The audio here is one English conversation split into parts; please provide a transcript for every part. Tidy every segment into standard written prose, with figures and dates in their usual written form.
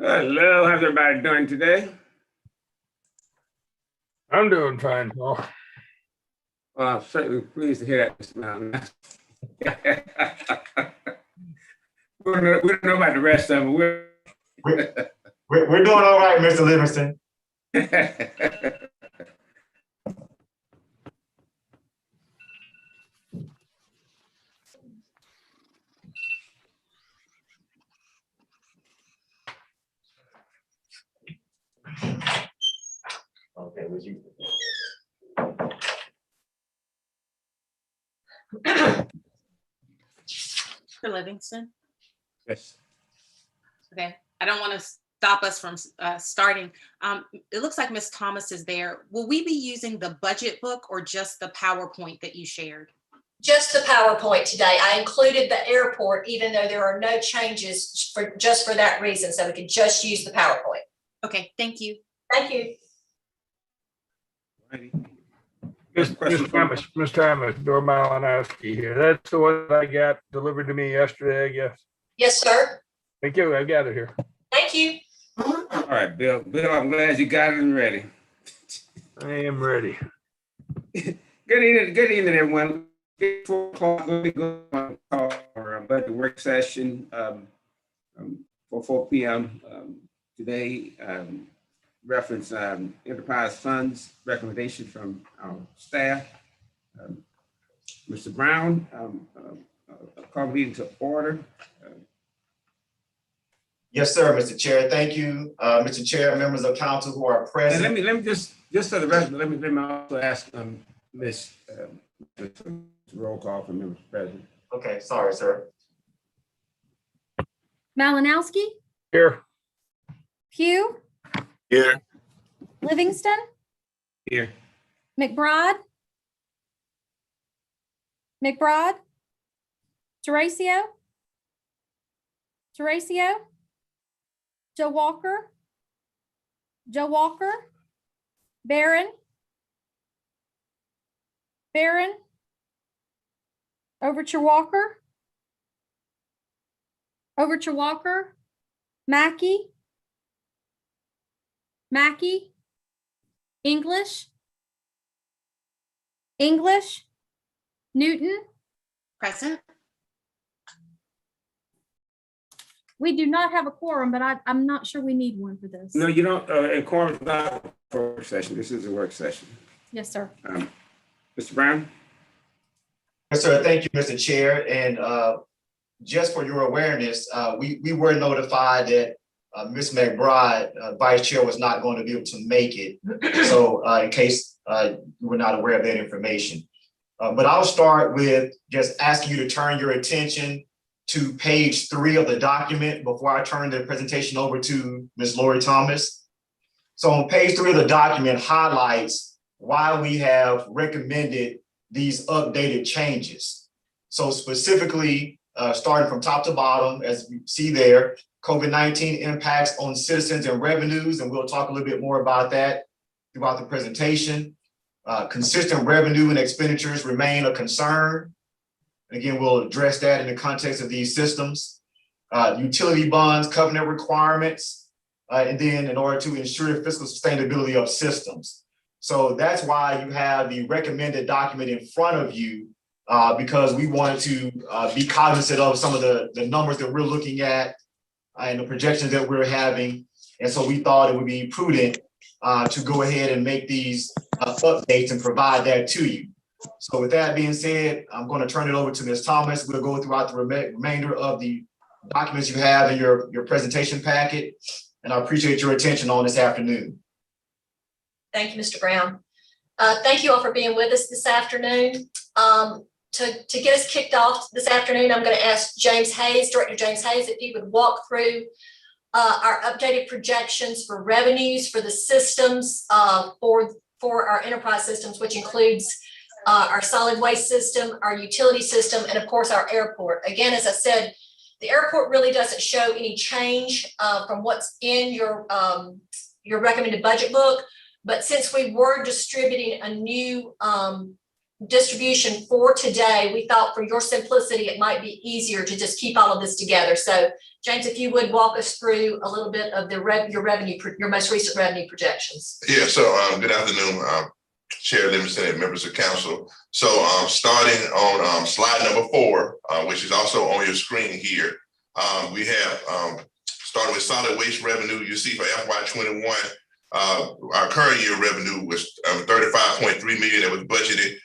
Hello, how's everybody doing today? I'm doing fine, Paul. Well, I'm certainly pleased to hear that, Mr. Mountain. We don't know about the rest of them. We're doing all right, Mr. Livingston. Okay, was you? For Livingston. Yes. Okay, I don't want to stop us from starting. It looks like Ms. Thomas is there. Will we be using the budget book or just the PowerPoint that you shared? Just the PowerPoint today. I included the airport, even though there are no changes just for that reason. So we could just use the PowerPoint. Okay, thank you. Thank you. Miss Thomas, Dora Malinowski here. That's the one that I got delivered to me yesterday, I guess. Yes, sir. Thank you. I got it here. Thank you. All right, Bill. Bill, I'm glad you got it and ready. I am ready. Good evening, everyone. 4 o'clock, we go on our budget work session for 4 p.m. Today. Reference enterprise funds recommendation from our staff. Mr. Brown, call meeting to order. Yes, sir, Mr. Chair. Thank you, Mr. Chair, members of council who are present. And let me just for the record, let me also ask Ms. roll call for members present. Okay, sorry, sir. Malinowski, Here. Pugh, Here. Livingston, Here. McBride, Teracio, Joe Walker, Barron, Overture Walker, Mackey, English, Newton. Present. We do not have a quorum, but I'm not sure we need one for this. No, you don't. And quorum is not for a work session. This is a work session. Yes, sir. Mr. Brown. Yes, sir. Thank you, Mr. Chair. And just for your awareness, we were notified that Ms. McBride, Vice Chair, was not going to be able to make it. So in case you were not aware of that information. But I'll start with just asking you to turn your attention to page 3 of the document before I turn the presentation over to Ms. Lori Thomas. So on page 3 of the document highlights why we have recommended these updated changes. So specifically, starting from top to bottom, as you see there, COVID-19 impacts on citizens and revenues, and we'll talk a little bit more about that throughout the presentation. Consistent revenue and expenditures remain a concern. Again, we'll address that in the context of these systems. Utility bonds, covenant requirements, and then in order to ensure fiscal sustainability of systems. So that's why you have the recommended document in front of you, because we wanted to be cognizant of some of the numbers that we're looking at and the projections that we're having. And so we thought it would be prudent to go ahead and make these updates and provide that to you. So with that being said, I'm going to turn it over to Ms. Thomas. We'll go throughout the remainder of the documents you have in your presentation packet. And I appreciate your attention on this afternoon. Thank you, Mr. Brown. Thank you all for being with us this afternoon. To get us kicked off this afternoon, I'm going to ask Director James Hayes, if he would walk through our updated projections for revenues for the systems for our enterprise systems, which includes our solid waste system, our utility system, and of course our airport. Again, as I said, the airport really doesn't show any change from what's in your recommended budget book. But since we were distributing a new distribution for today, we thought for your simplicity, it might be easier to just keep all of this together. So James, if you would walk us through a little bit of your most recent revenue projections. Yeah, so good afternoon, Chair Livingston and members of council. So starting on slide number 4, which is also on your screen here, we have starting with solid waste revenue. You see for FY21, our current year revenue was $35.3 million that was budgeted.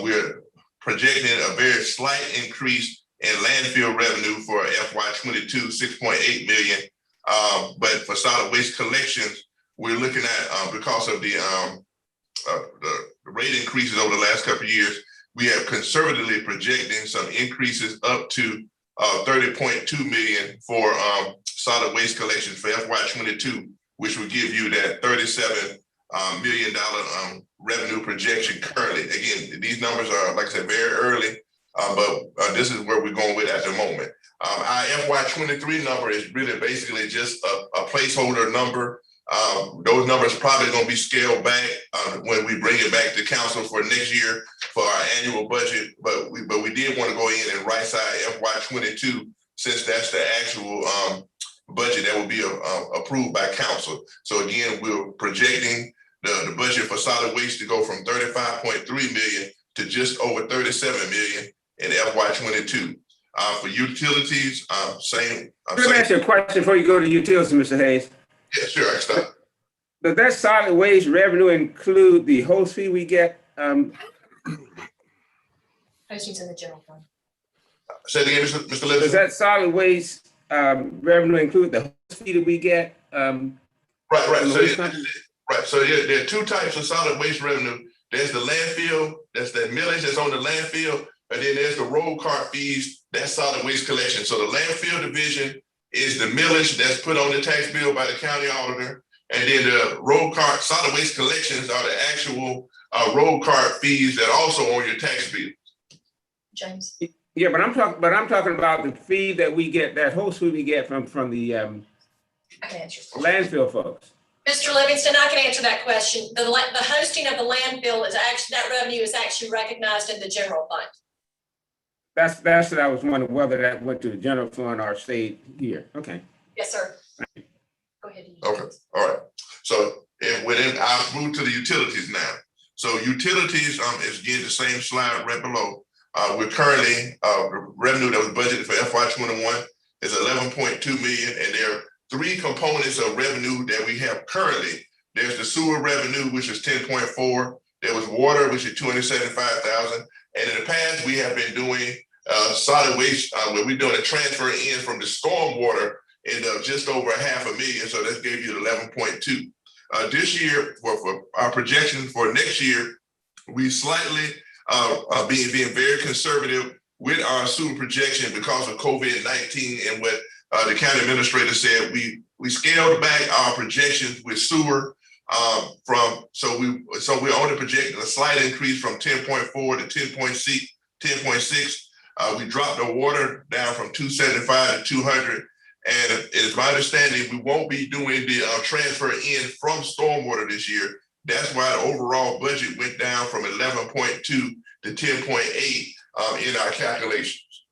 We're projecting a very slight increase in landfill revenue for FY22, $6.8 million. But for solid waste collections, we're looking at, because of the rate increases over the last couple of years, we have conservatively projecting some increases up to $30.2 million for solid waste collections for FY22, which will give you that $37 million revenue projection currently. Again, these numbers are, like I said, very early, but this is where we're going with at the moment. Our FY23 number is really basically just a placeholder number. Those numbers probably going to be scaled back when we bring it back to council for next year for our annual budget. But we did want to go in and right size FY22 since that's the actual budget that will be approved by council. So again, we're projecting the budget for solid waste to go from 35.3 million to just over 37 million in FY22. For utilities, same. Let me ask you a question before you go to utilities, Mr. Hayes. Yeah, sure, I can stop. Does that solid waste revenue include the host fee we get? Posting's in the general fund. Say it again, Mr. Does Livingston. that solid waste revenue include the host fee that we get? Right. from the So, waste company? right. So yeah, there are two types of solid waste revenue. There's the landfill, that's that millage that's on the landfill, and then there's the road cart fees, that's solid waste collection. So the landfill division is the millage that's put on the tax bill by the county auditor, and then the road cart solid waste collections are the actual road cart fees that also on your tax bill. James. Yeah, but I'm talking about the fee that we get, that host fee we get from the I can answer. landfill folks. Mr. Livingston, I can answer that question. The hosting of the landfill is actually, that revenue is actually recognized in the general fund. That's what I was wondering, whether that went to the general fund or stayed here. Okay. Yes, sir. Go ahead. Okay, all right. So I'll move to the utilities now. So utilities is again the same slide right below. We're currently revenue that was budgeted for FY21 is 11.2 million, and there are 3 components of revenue that we have currently. There's the sewer revenue, which is 10.4. There was water, which is 275,000. And in the past, we have been doing solid waste, where we're doing a transfer in from the stormwater in just over $500,000. So that gave you the 11.2. This year, for our projection for next year, we slightly being very conservative with our sewer projection because of COVID-19 and what the county administrator said. We scaled back our projections with sewer so we're only projecting a slight increase from 10.4 to 10.6. We dropped the water down from 275 to 200. And it is my understanding we won't be doing the transfer in from stormwater this year. That's why the overall budget went down from 11.2 to 10.8 in our calculations.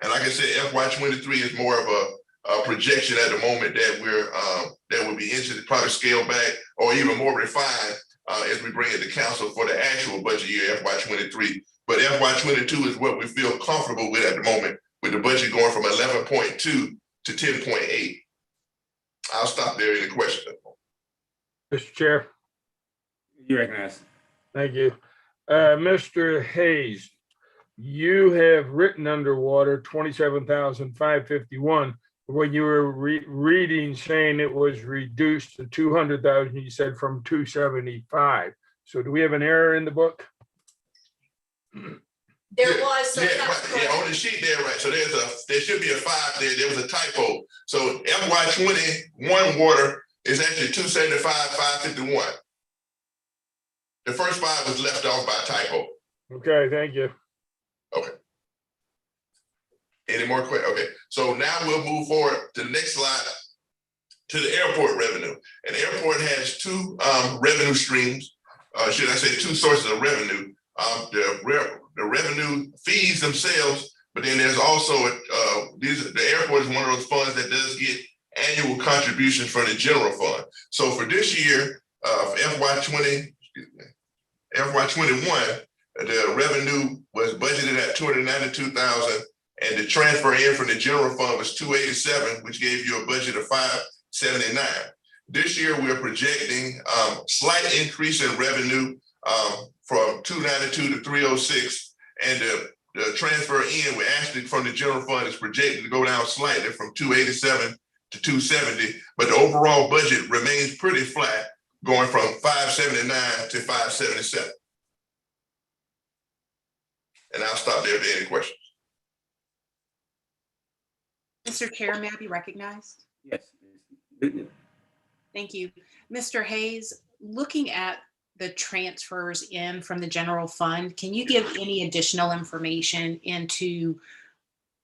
And like I said, FY23 is more of a projection at the moment that that will be interested to probably scale back or even more refined as we bring it to council for the actual budget year FY23. But FY22 is what we feel comfortable with at the moment, with the budget going from 11.2 to 10.8. I'll stop there. Any questions? Mr. Chair, You recognize? thank you. Mr. Hayes, you have written underwater 27,551. When you were reading saying it was reduced to 200,000, you said from 275. So do we have an error in the book? There was some. On the sheet there, right? So there should be a 5 there. There was a typo. So FY21 water is actually 275, 551. The first 5 was left off by typo. Okay, thank you. Okay. Any more questions? Okay, so now we'll move forward to the next slide, to the airport revenue. And the airport has 2 revenue streams, should I say 2 sources of revenue. the revenue fees themselves, but then there's also the airport is one of those funds that does get annual contributions from the general fund. So for this year, for FY21, the revenue was budgeted at 292,000, and the transfer in from the general fund was 287, which gave you a budget of 579. This year, we're projecting slight increase in revenue from 292 to 306, and the transfer in, we actually from the general fund is projected to go down slightly from 287 to 270, but the overall budget remains pretty flat, going from 579 to 577. And I'll stop there if there are any questions. Mr. Chair, may I be recognized? Yes. Thank you. Mr. Hayes, looking at the transfers in from the general fund, can you give any additional information into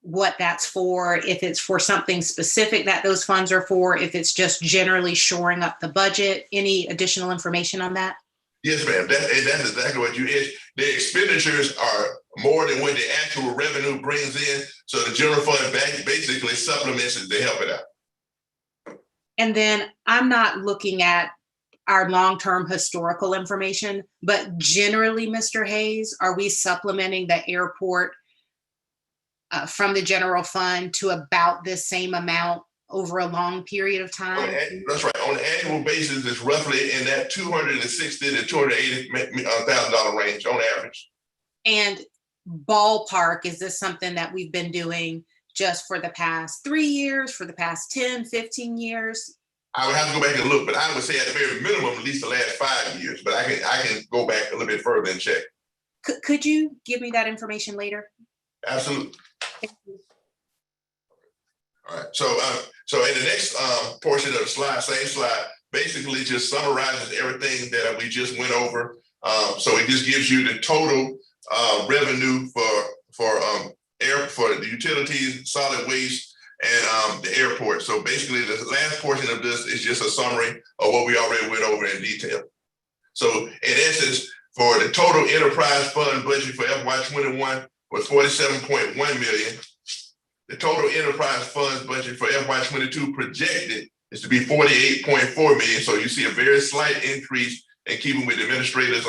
what that's for, if it's for something specific that those funds are for, if it's just generally shoring up the budget? Any additional information on that? Yes, ma'am. That's exactly what you is. The expenditures are more than what the actual revenue brings in. So the general fund basically supplements it to help it out. And then I'm not looking at our long-term historical information, but generally, Mr. Hayes, are we supplementing the airport from the general fund to about this same amount over a long period of time? That's right. On an annual basis, it's roughly in that $260,000 to $280,000 range on average. And ballpark, is this something that we've been doing just for the past 3 years, for the past 10, 15 years? I would have to go back and look, but I would say at the very minimum, at least the last 5 years, but I can go back a little bit further and check. Could you give me that information later? Absolutely. All right. So in the next portion of the slide, same slide, basically just summarizes everything that we just went over. So it just gives you the total revenue for the utilities, solid waste, and the airport. So basically, the last portion of this is just a summary of what we already went over in detail. So in essence, for the total enterprise fund budget for FY21 was $47.1 million. The total enterprise funds budget for FY22 projected is to be $48.4 million. So you see a very slight increase in keeping with the administrators'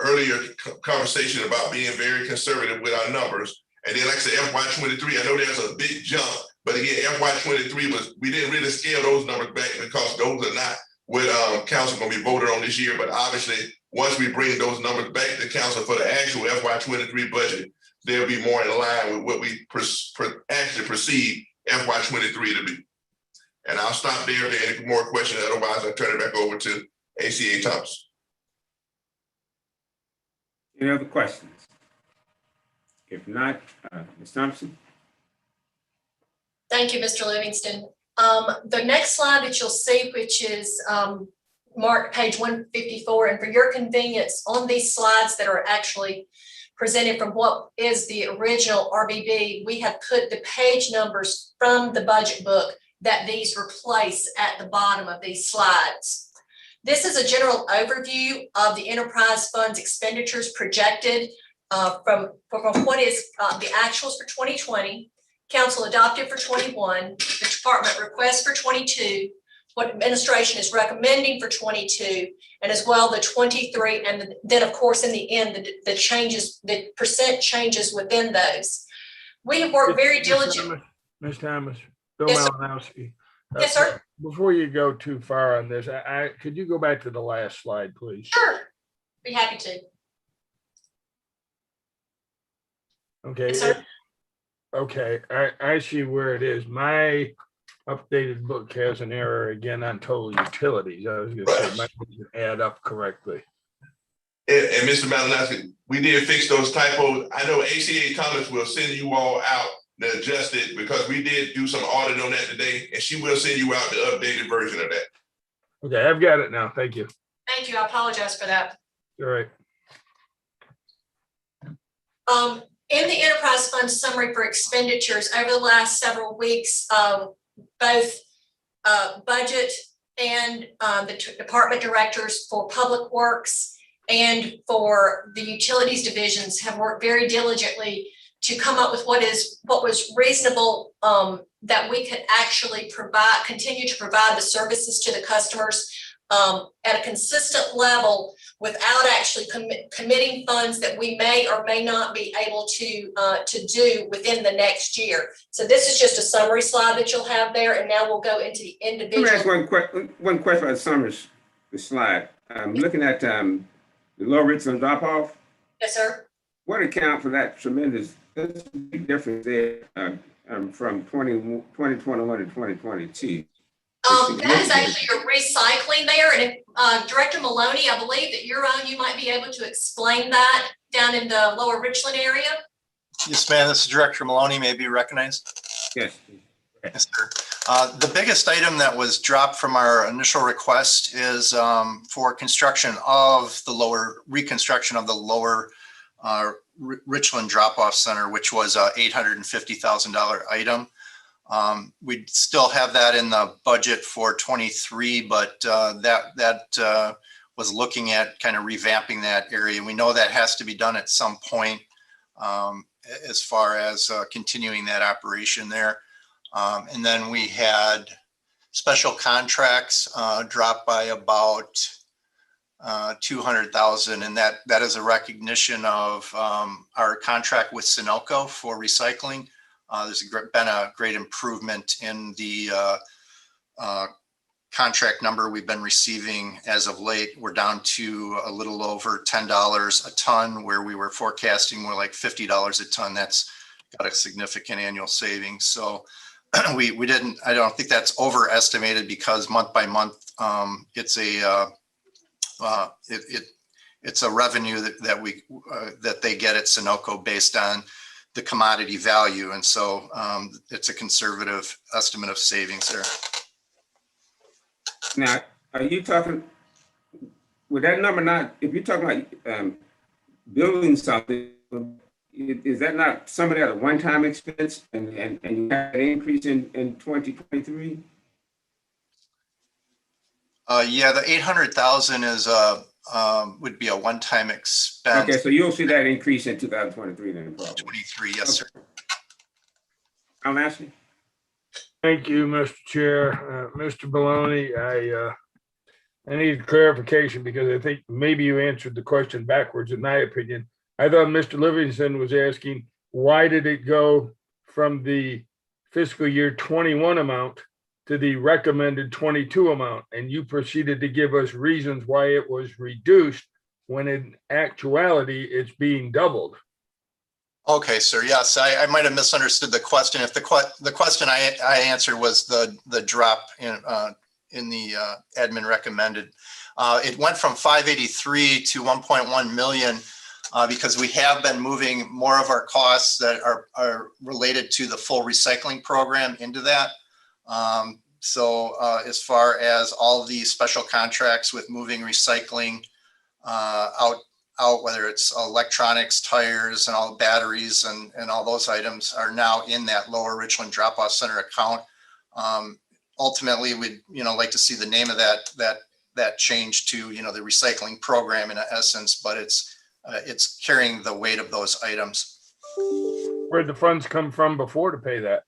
earlier conversation about being very conservative with our numbers. And then like I said, FY23, I know there's a big jump, but again, FY23 we didn't really scale those numbers back because those are not what council gonna be voted on this year. But obviously, once we bring those numbers back to council for the actual FY23 budget, they'll be more in line with what we actually perceive FY23 to be. And I'll stop there if there are any more questions. Otherwise, I'll turn it back over to ACA Thomas. Any other questions? If not, Ms. Thompson? Thank you, Mr. Livingston. The next slide that you'll see, which is marked page 154, and for your convenience, on these slides that are actually presented from what is the original RBB, we have put the page numbers from the budget book that these replace at the bottom of these slides. This is a general overview of the enterprise funds expenditures projected from what is the actuals for 2020, council adopted for 21, the department request for 22, what administration is recommending for 22, and as well the 23, and then of course in the end the changes, the percent changes within those. We have worked very diligently. Ms. Thomas, Bill Yes, sir. Malinowski. Yes, sir. Before you go too far on this, could you go back to the last slide, please? Sure, be happy to. Okay. Yes, sir. Okay, I see where it is. My updated book has an error again on total utilities. I was gonna say, might add up correctly. And Mr. Malinowski, we did fix those typos. I know ACA Thomas will send you all out to adjust it because we did do some audit on that today, and she will send you out the updated version of that. Okay, I've got it now. Thank you. Thank you. I apologize for that. All right. In the enterprise fund summary for expenditures over the last several weeks, both budget and the department directors for public works and for the utilities divisions have worked very diligently to come up with what was reasonable, that we could actually continue to provide the services to the customers at a consistent level without actually committing funds that we may or may not be able to do within the next year. So this is just a summary slide that you'll have there, and now we'll go into the Let me individual. ask one question about Summers, the slide. I'm looking at the Lower Richland drop off. Yes, sir. What account for that tremendous, there's a big difference there from 2021 to 2022? That is actually your recycling there. And if, Director Maloney, I believe that you might be able to explain that down in the Lower Richland area. Yes, ma'am. This is Director Maloney. May be recognized. Yes. Yes, sir. The biggest item that was dropped from our initial request is for reconstruction of the lower Richland drop-off center, which was a $850,000 item. We still have that in the budget for 23, but that was looking at kind of revamping that area. We know that has to be done at some point as far as continuing that operation there. And then we had special contracts dropped by about 200,000, and that is a recognition of our contract with Sunoco for recycling. There's been a great improvement in the contract number we've been receiving as of late. We're down to a little over $10 a ton, where we were forecasting more like $50 a ton. That's got a significant annual savings. So I don't think that's overestimated, because month by month, it's a revenue that they get at Sunoco based on the commodity value. And so it's a conservative estimate of savings there. Now, are you talking, with that number not, if you're talking about building something, is that not some of that a one-time expense and you have an increase in 2023? Yeah, the 800,000 is would be a one-time expense. Okay, so you'll see that increase in 2023 then probably. 23, yes, sir. I'm asking. Thank you, Mr. Chair. Mr. Maloney, I need clarification, because I think maybe you answered the question backwards, in my opinion. I thought Mr. Livingston was asking, why did it go from the fiscal year 21 amount to the recommended 22 amount? And you proceeded to give us reasons why it was reduced, when in actuality, it's being doubled. Okay, sir. Yes, I might have misunderstood the question. If the question I answered was the drop in the admin recommended, it went from 583 to 1.1 million because we have been moving more of our costs that are related to the full recycling program into that. So as far as all the special contracts with moving recycling out, whether it's electronics, tires, and all batteries and all those items are now in that Lower Richland Drop-Off Center account. Ultimately, we'd like to see the name of that change to the recycling program in essence, but it's carrying the weight of those items. Where'd the funds come from before to pay that?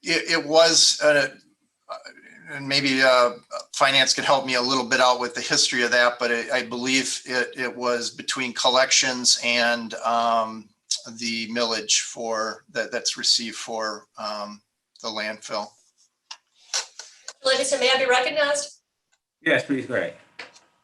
It was, and maybe finance could help me a little bit out with the history of that, but I believe it was between collections and the millage that's received for the landfill. Livingston, may I be recognized? Yes, please, go ahead.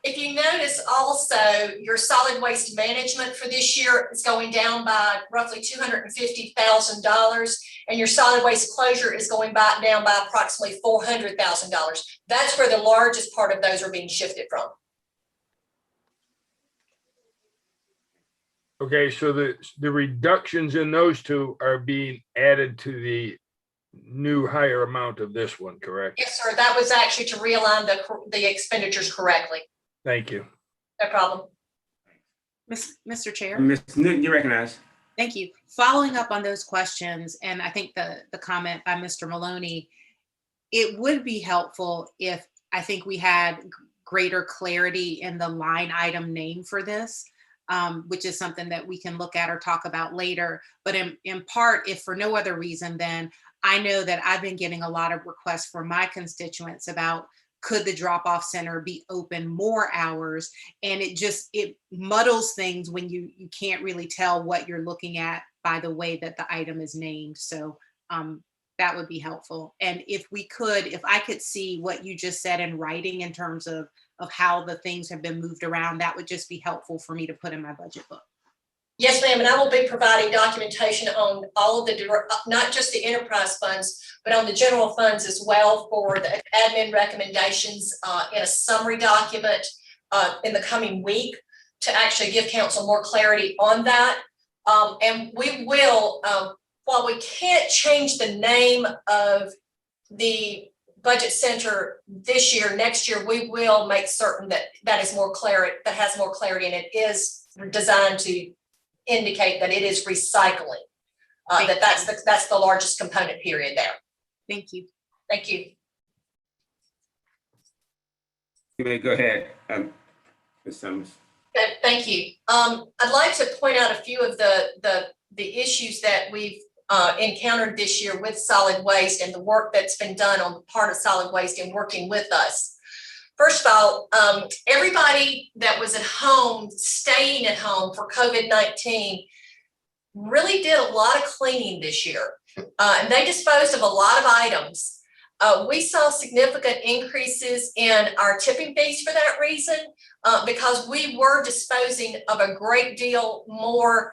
If you notice also, your solid waste management for this year is going down by roughly $250,000, and your solid waste closure is going down by approximately $400,000. That's where the largest part of those are being shifted from. Okay, so the reductions in those two are being added to the new higher amount of this one, correct? Yes, sir. That was actually to realign the expenditures correctly. Thank you. No problem. Mr. Chair. Ms. Newton, you recognize. Thank you. Following up on those questions, and I think the comment by Mr. Maloney, it would be helpful if I think we had greater clarity in the line item name for this, which is something that we can look at or talk about later. But in part, if for no other reason, then I know that I've been getting a lot of requests from my constituents about, could the drop-off center be open more hours? And it muddles things when you can't really tell what you're looking at by the way that the item is named. So that would be helpful. And if I could see what you just said in writing in terms of how the things have been moved around, that would just be helpful for me to put in my budget book. Yes, ma'am, and I will be providing documentation on all of the, not just the enterprise funds, but on the general funds as well for the admin recommendations in a summary document in the coming week to actually give council more clarity on that. And we will, while we can't change the name of the budget center this year, next year, we will make certain that that is more clarity, that has more clarity, and it is designed to indicate that it is recycling. That's the largest component period there. Thank you. Thank you. You may go ahead, Ms. Summers. Thank you. I'd like to point out a few of the issues that we've encountered this year with solid waste and the work that's been done on the part of solid waste in working with us. First of all, everybody that was at home, staying at home for COVID-19 really did a lot of cleaning this year. And they disposed of a lot of items. We saw significant increases in our tipping fees for that reason, because we were disposing of a great deal more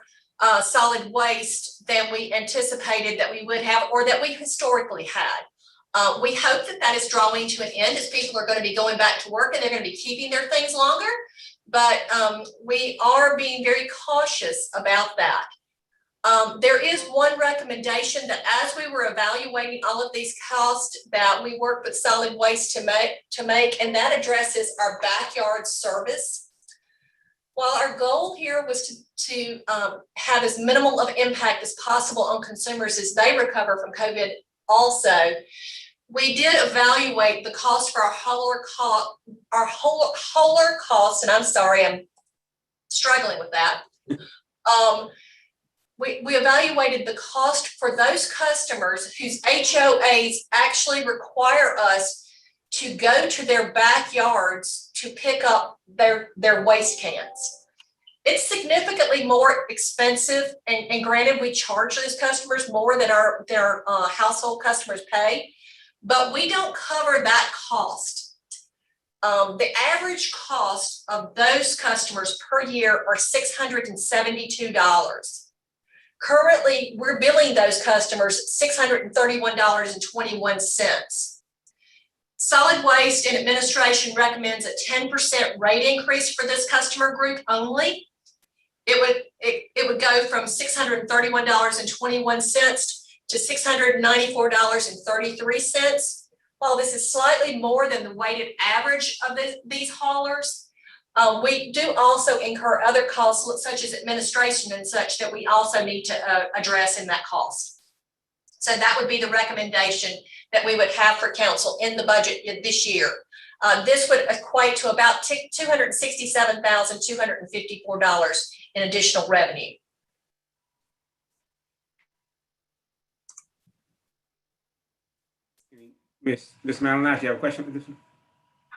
solid waste than we anticipated that we would have, or that we historically had. We hope that that is drawing to an end as people are going to be going back to work and they're going to be keeping their things longer. But we are being very cautious about that. There is one recommendation that as we were evaluating all of these costs that we worked with solid waste to make, and that addresses our backyard service. While our goal here was to have as minimal of impact as possible on consumers as they recover from COVID also, we did evaluate the cost for our hauler costs, and I'm sorry, I'm struggling with that. We evaluated the cost for those customers whose HOAs actually require us to go to their backyards to pick up their waste cans. It's significantly more expensive, and granted, we charge those customers more than their household customers pay, but we don't cover that cost. The average cost of those customers per year are $672. Currently, we're billing those customers $631.21. Solid Waste and Administration recommends a 10% rate increase for this customer group only. It would go from $631.21 to $694.33. While this is slightly more than the weighted average of these haulers, we do also incur other costs such as administration and such that we also need to address in that cost. So that would be the recommendation that we would have for council in the budget this year. This would equate to about $267,254 in additional revenue. Ms. Malinas, you have a question for this one?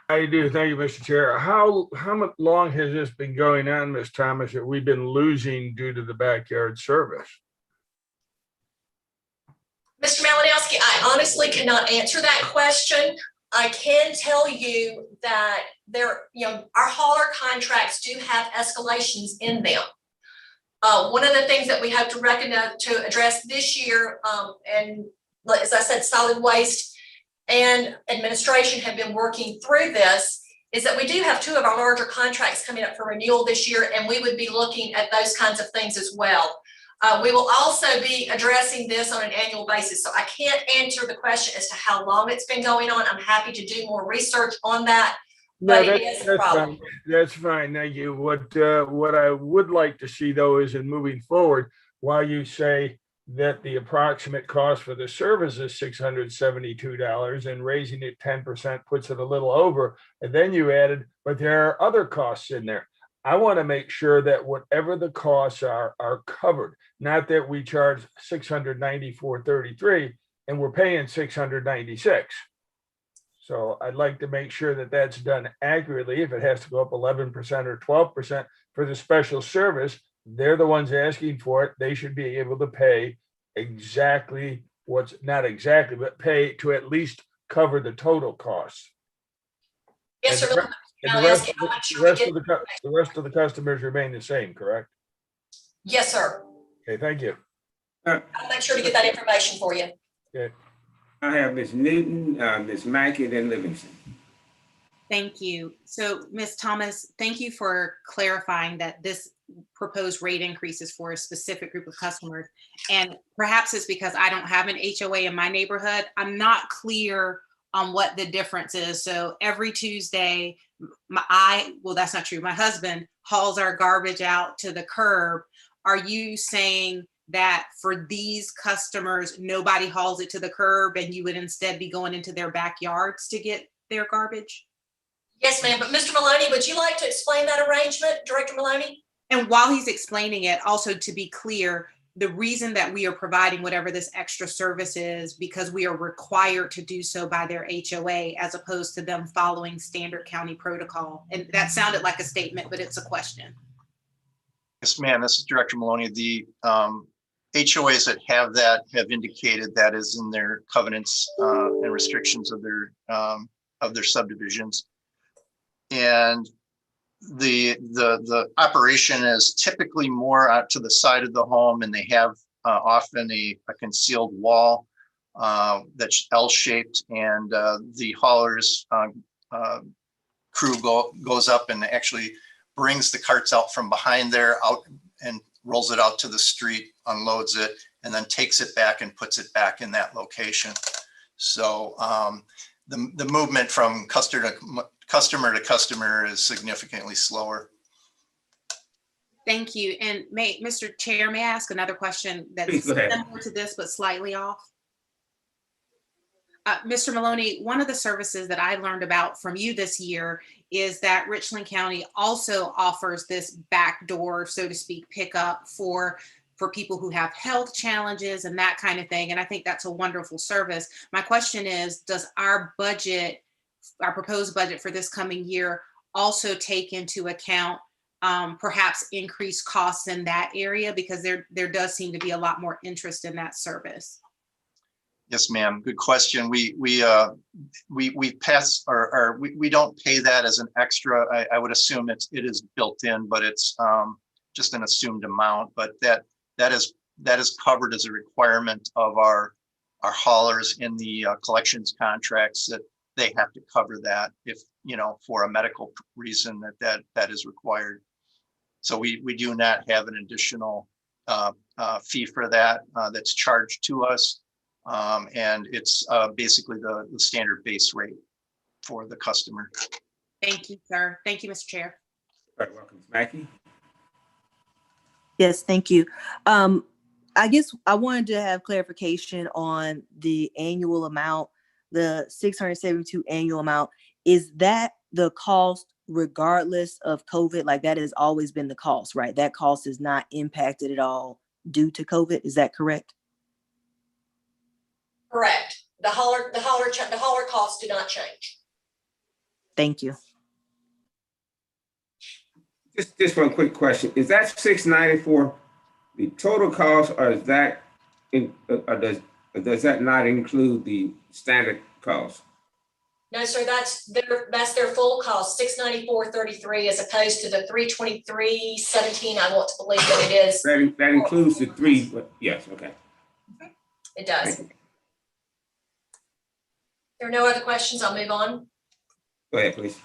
I do. Thank you, Mr. Chair. How much long has this been going on, Ms. Thomas, that we've been losing due to the backyard service? Mr. Malinowski, I honestly cannot answer that question. I can tell you that our hauler contracts do have escalations in them. One of the things that we hope to address this year, and as I said, solid waste and administration have been working through this, is that we do have two of our larger contracts coming up for renewal this year, and we would be looking at those kinds of things as well. We will also be addressing this on an annual basis. So I can't answer the question as to how long it's been going on. I'm happy to do more research on that, but it is a problem. That's fine. Thank you. What I would like to see though is in moving forward, while you say that the approximate cost for the service is $672 and raising it 10% puts it a little over. And then you added, but there are other costs in there. I want to make sure that whatever the costs are covered, not that we charge $694.33 and we're paying $696. So I'd like to make sure that that's done accurately. If it has to go up 11% or 12% for the special service, they're the ones asking for it. They should be able to pay exactly what's, not exactly, but pay to at least cover the total costs. Yes, And sir. And the rest of the customers remain the same, correct? Yes, sir. Okay, thank you. I'll make sure to get that information for you. Okay. I have Ms. Newton, Ms. Mackey, then Livingston. Thank you. So, Ms. Thomas, thank you for clarifying that this proposed rate increase is for a specific group of customers. And perhaps it's because I don't have an HOA in my neighborhood. I'm not clear on what the difference is. So every Tuesday, well, that's not true. My husband hauls our garbage out to the curb. Are you saying that for these customers, nobody hauls it to the curb and you would instead be going into their backyards to get their garbage? Yes, ma'am. But Mr. Maloney, would you like to explain that arrangement, Director Maloney? And while he's explaining it, also to be clear, the reason that we are providing whatever this extra service is because we are required to do so by their HOA as opposed to them following standard county protocol. And that sounded like a statement, but it's a question. Yes, ma'am. This is Director Maloney. The HOAs that have that have indicated that is in their covenants and restrictions of their subdivisions. And the operation is typically more out to the side of the home, and they have often a concealed wall that's L-shaped, and the haulers crew goes up and actually brings the carts out from behind there out and rolls it out to the street, unloads it, and then takes it back and puts it back in that location. So the movement from customer to customer is significantly slower. Thank you. And Mr. Chair, may I ask another question that's similar to this, but slightly off? Mr. Maloney, one of the services that I learned about from you this year is that Richland County also offers this backdoor, so to speak, pickup for people who have health challenges and that kind of thing. And I think that's a wonderful service. My question is, does our budget, our proposed budget for this coming year also take into account perhaps increased costs in that area? Because there does seem to be a lot more interest in that service. Yes, ma'am. Good question. We pass or we don't pay that as an extra. I would assume it is built in, but it's just an assumed amount. But that is covered as a requirement of our haulers in the collections contracts, that they have to cover that if, for a medical reason that is required. So we do not have an additional fee for that that's charged to us. And it's basically the standard base rate for the customer. Thank you, sir. Thank you, Mr. Chair. All right, welcome, Ms. Mackey. Yes, thank you. I guess I wanted to have clarification on the annual amount, the 672 annual amount. Is that the cost regardless of COVID? Like, that has always been the cost, right? That cost is not impacted at all due to COVID. Is that correct? Correct. The hauler costs do not change. Thank you. Just one quick question. Is that $694 the total cost, or is that does that not include the standard cost? No, sir, that's their full cost, $694.33, as opposed to the $323.17. I want to believe that it is. That includes the three, but yes, okay. It does. If there are no other questions, I'll move on. Go ahead, please.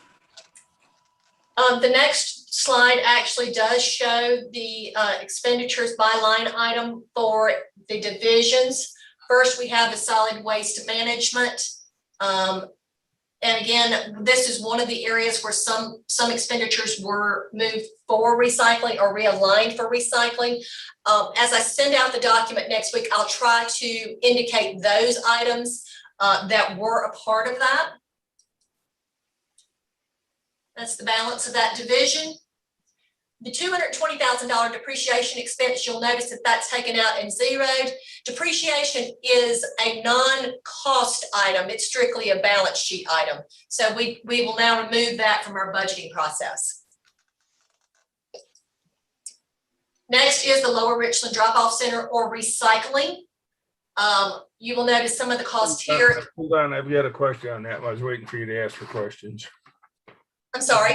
The next slide actually does show the expenditures by line item for the divisions. First, we have the solid waste management. And again, this is one of the areas where some expenditures were moved for recycling or realigned for recycling. As I send out the document next week, I'll try to indicate those items that were a part of that. That's the balance of that division. The $220,000 depreciation expense, you'll notice that that's taken out and zeroed. Depreciation is a non-cost item. It's strictly a balance sheet item. So we will now remove that from our budgeting process. Next is the Lower Richland Drop-Off Center or recycling. You will notice some of the costs here. Hold on, I've got a question on that. I was waiting for you to ask the questions. I'm sorry.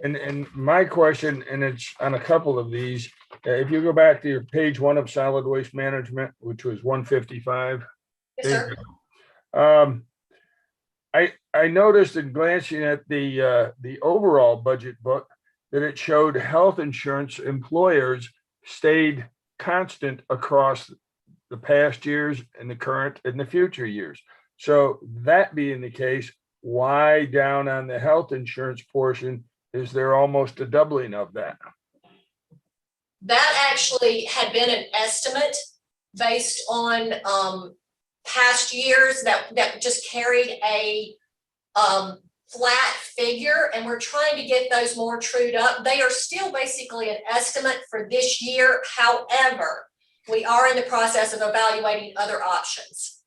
And my question, and it's on a couple of these, if you go back to your page 1 of solid waste management, which was 155. Yes, sir. I noticed in glancing at the overall budget book that it showed health insurance employers stayed constant across the past years and the current and the future years. So that being the case, why down on the health insurance portion is there almost a doubling of that? That actually had been an estimate based on past years that just carried a flat figure, and we're trying to get those more trued up. They are still basically an estimate for this year. However, we are in the process of evaluating other options.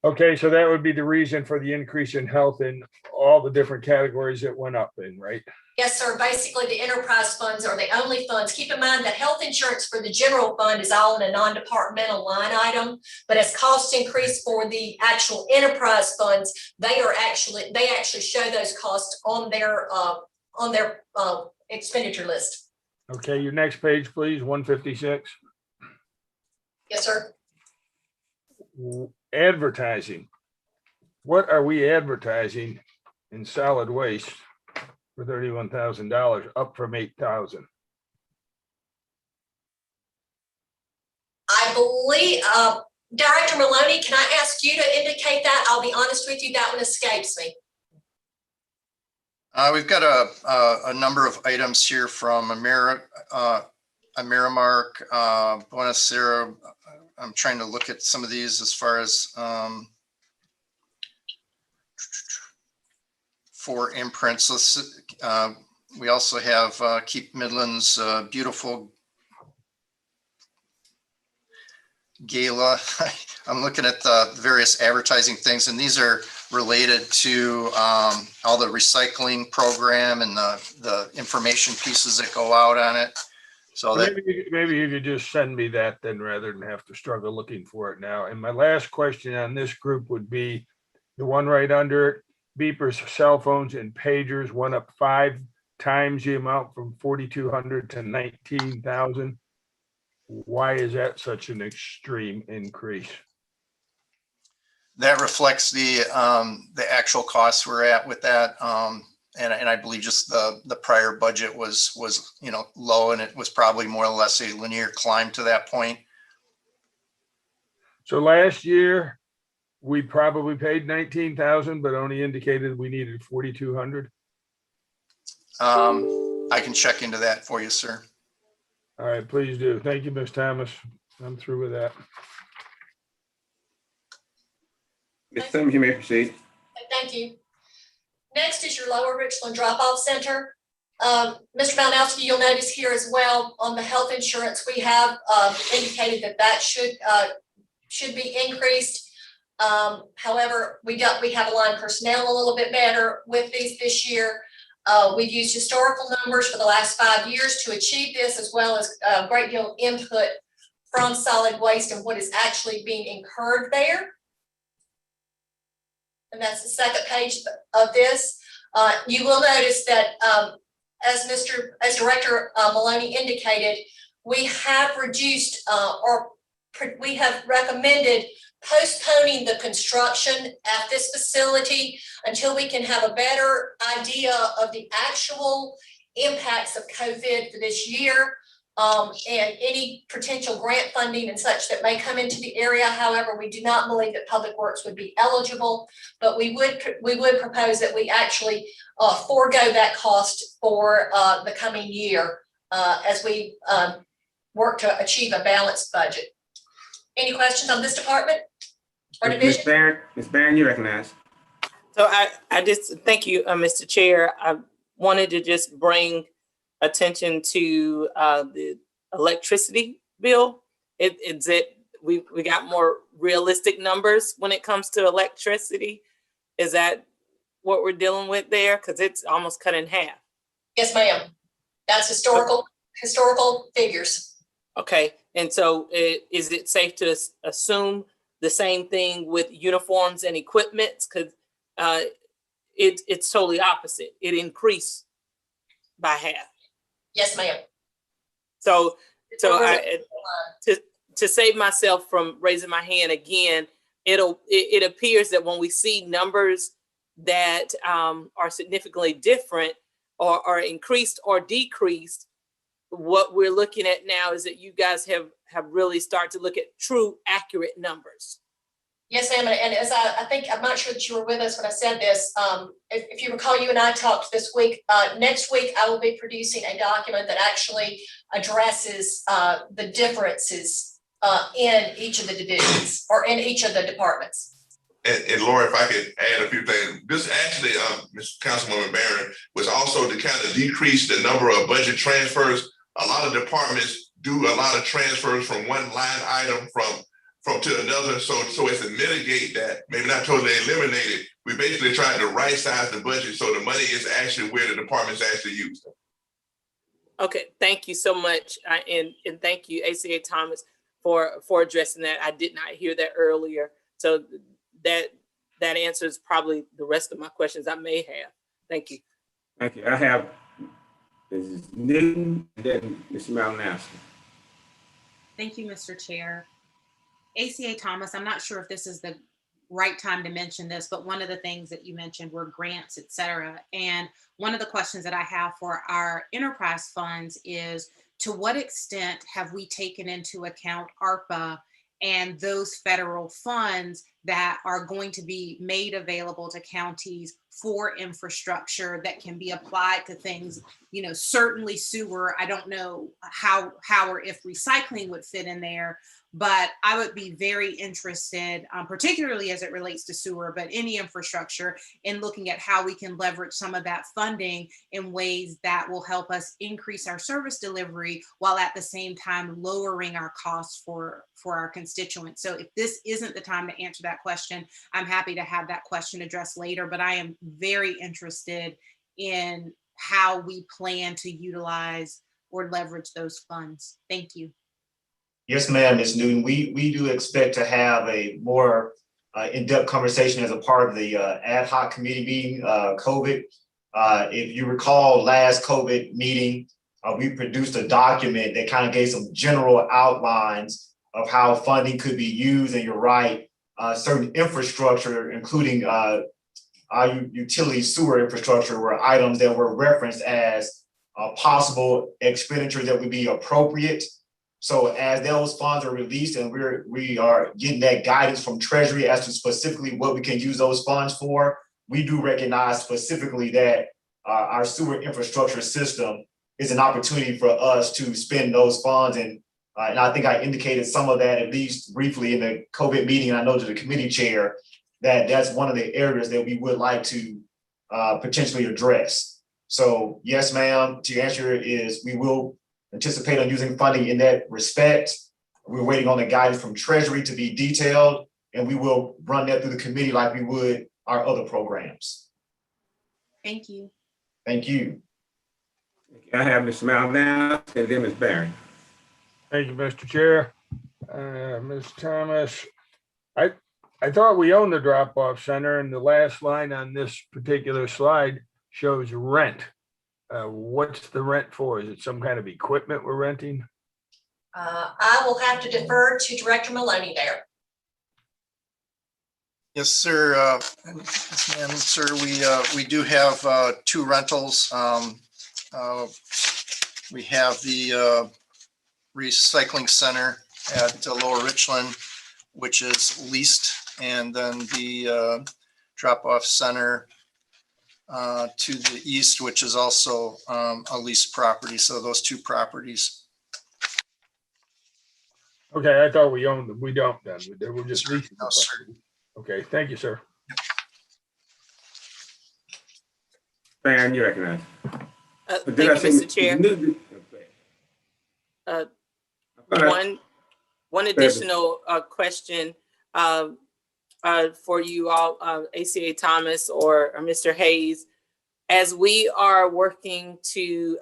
Okay, so that would be the reason for the increase in health in all the different categories that went up in, right? Yes, sir. Basically, the enterprise funds are the only funds. Keep in mind that health insurance for the general fund is all in a non-departmental line item, but as costs increase for the actual enterprise funds, they actually show those costs on their expenditure list. Okay, your next page, please, 156. Yes, sir. Advertising. What are we advertising in solid waste for $31,000, up from $8,000? I believe, Director Maloney, can I ask you to indicate that? I'll be honest with you, that one escapes me. We've got a number of items here from Amerimark, Bonacera. I'm trying to look at some of these as far as for imprints. We also have Keep Midland's beautiful gala. I'm looking at the various advertising things, and these are related to all the recycling program and the information pieces that go out on it. So that maybe you could just send me that then, rather than have to struggle looking for it now. And my last question on this group would be the one right under it. Beepers, cell phones, and pagers went up 5 times the amount from 4,200 to 19,000. Why is that such an extreme increase? that reflects the actual costs we're at with that. And I believe just the prior budget was low, and it was probably more or less a linear climb to that point. So last year, we probably paid 19,000, but only indicated we needed 4,200. I can check into that for you, sir. All right, please do. Thank you, Ms. Thomas. I'm through with that. Ms. Simmons, you may proceed. Thank you. Next is your Lower Richland Drop-Off Center. Mr. Malinowski, you'll notice here as well on the health insurance, we have indicated that should be increased. However, we have aligned personnel a little bit better with these this year. We've used historical numbers for the last 5 years to achieve this, as well as a great deal of input from solid waste and what is actually being incurred there. And that's the second page of this. You will notice that as Director Maloney indicated, we have reduced we have recommended postponing the construction at this facility until we can have a better idea of the actual impacts of COVID for this year. and any potential grant funding and such that may come into the area. However, we do not believe that Public Works would be eligible, but we would propose that we actually forego that cost for the coming year as we work to achieve a balanced budget. Any questions on this department or Ms. division? Barron, you recognize. So I just, thank you, Mr. Chair. I wanted to just bring attention to the electricity bill. It's that we got more realistic numbers when it comes to electricity. Is that what we're dealing with there? Because it's almost cut in half. Yes, ma'am. That's historical figures. Okay, and so is it safe to assume the same thing with uniforms and equipment? Because it's totally opposite. It increased by half. Yes, ma'am. So to save myself from raising my hand again, it appears that when we see numbers that are significantly different or are increased or decreased, what we're looking at now is that you guys have really started to look at true accurate numbers. Yes, ma'am. And as I think, I'm not sure that you were with us when I said this. If you recall, you and I talked this week. Next week, I will be producing a document that actually addresses the differences in each of the divisions or in each of the departments. And Laura, if I could add a few things, this actually, Mr. Councilwoman Barron, was also to kind of decrease the number of budget transfers. A lot of departments do a lot of transfers from one line item from to another. So as to mitigate that, maybe not totally eliminate it, we basically tried to right size the budget so the money is actually where the departments actually use them. Okay, thank you so much. And thank you, ACA Thomas, for addressing that. I did not hear that earlier. So that answers probably the rest of my questions I may have. Thank you. Thank you. I have Mrs. Newton and then Ms. Malinowski. Thank you, Mr. Chair. ACA Thomas, I'm not sure if this is the right time to mention this, but one of the things that you mentioned were grants, et cetera. And one of the questions that I have for our enterprise funds is, to what extent have we taken into account ARPA and those federal funds that are going to be made available to counties for infrastructure that can be applied to things, certainly sewer. I don't know how or if recycling would fit in there, but I would be very interested, particularly as it relates to sewer, but any infrastructure, in looking at how we can leverage some of that funding in ways that will help us increase our service delivery while at the same time lowering our costs for our constituents. So if this isn't the time to answer that question, I'm happy to have that question addressed later, but I am very interested in how we plan to utilize or leverage those funds. Thank you. Yes, ma'am, Ms. Newton. We do expect to have a more in-depth conversation as a part of the ad hoc committee meeting, COVID. If you recall last COVID meeting, we produced a document that kind of gave some general outlines of how funding could be used. And you're right, certain infrastructure, including our utility sewer infrastructure, were items that were referenced as possible expenditure that would be appropriate. So as those funds are released and we are getting that guidance from Treasury as to specifically what we can use those funds for, we do recognize specifically that our sewer infrastructure system is an opportunity for us to spend those funds. And I think I indicated some of that, at least briefly, in the COVID meeting. And I know to the committee chair that that's one of the areas that we would like to potentially address. So yes, ma'am, to answer is we will anticipate on using funding in that respect. We're waiting on the guidance from Treasury to be detailed, and we will run that through the committee like we would our other programs. Thank you. Thank you. I have Ms. Malinowski and then Ms. Barron. Thank you, Mr. Chair. Ms. Thomas, I thought we owned the drop-off center, and the last line on this particular slide shows rent. What's the rent for? Is it some kind of equipment we're renting? I will have to defer to Director Maloney there. Yes, sir. Yes, ma'am, sir, we do have two rentals. We have the recycling center at Lower Richland, which is leased, and then the drop-off center to the east, which is also a leased property. So those two properties. Okay, I thought we owned them. We don't then. We're just Sir, leasing. no, the sir. property. Okay, thank you, sir. Fran, you recognize. Thank you, Mr. Chair. One additional question for you all, ACA Thomas or Mr. Hayes. As we are working to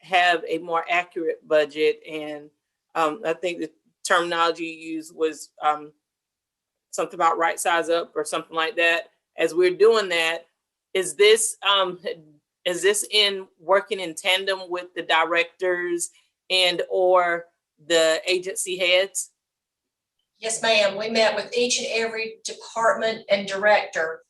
have a more accurate budget, and I think the terminology you used was something about right size up or something like that. As we're doing that, is this in working in tandem with the directors and or the agency heads? Yes, ma'am. We met with each and every department and director,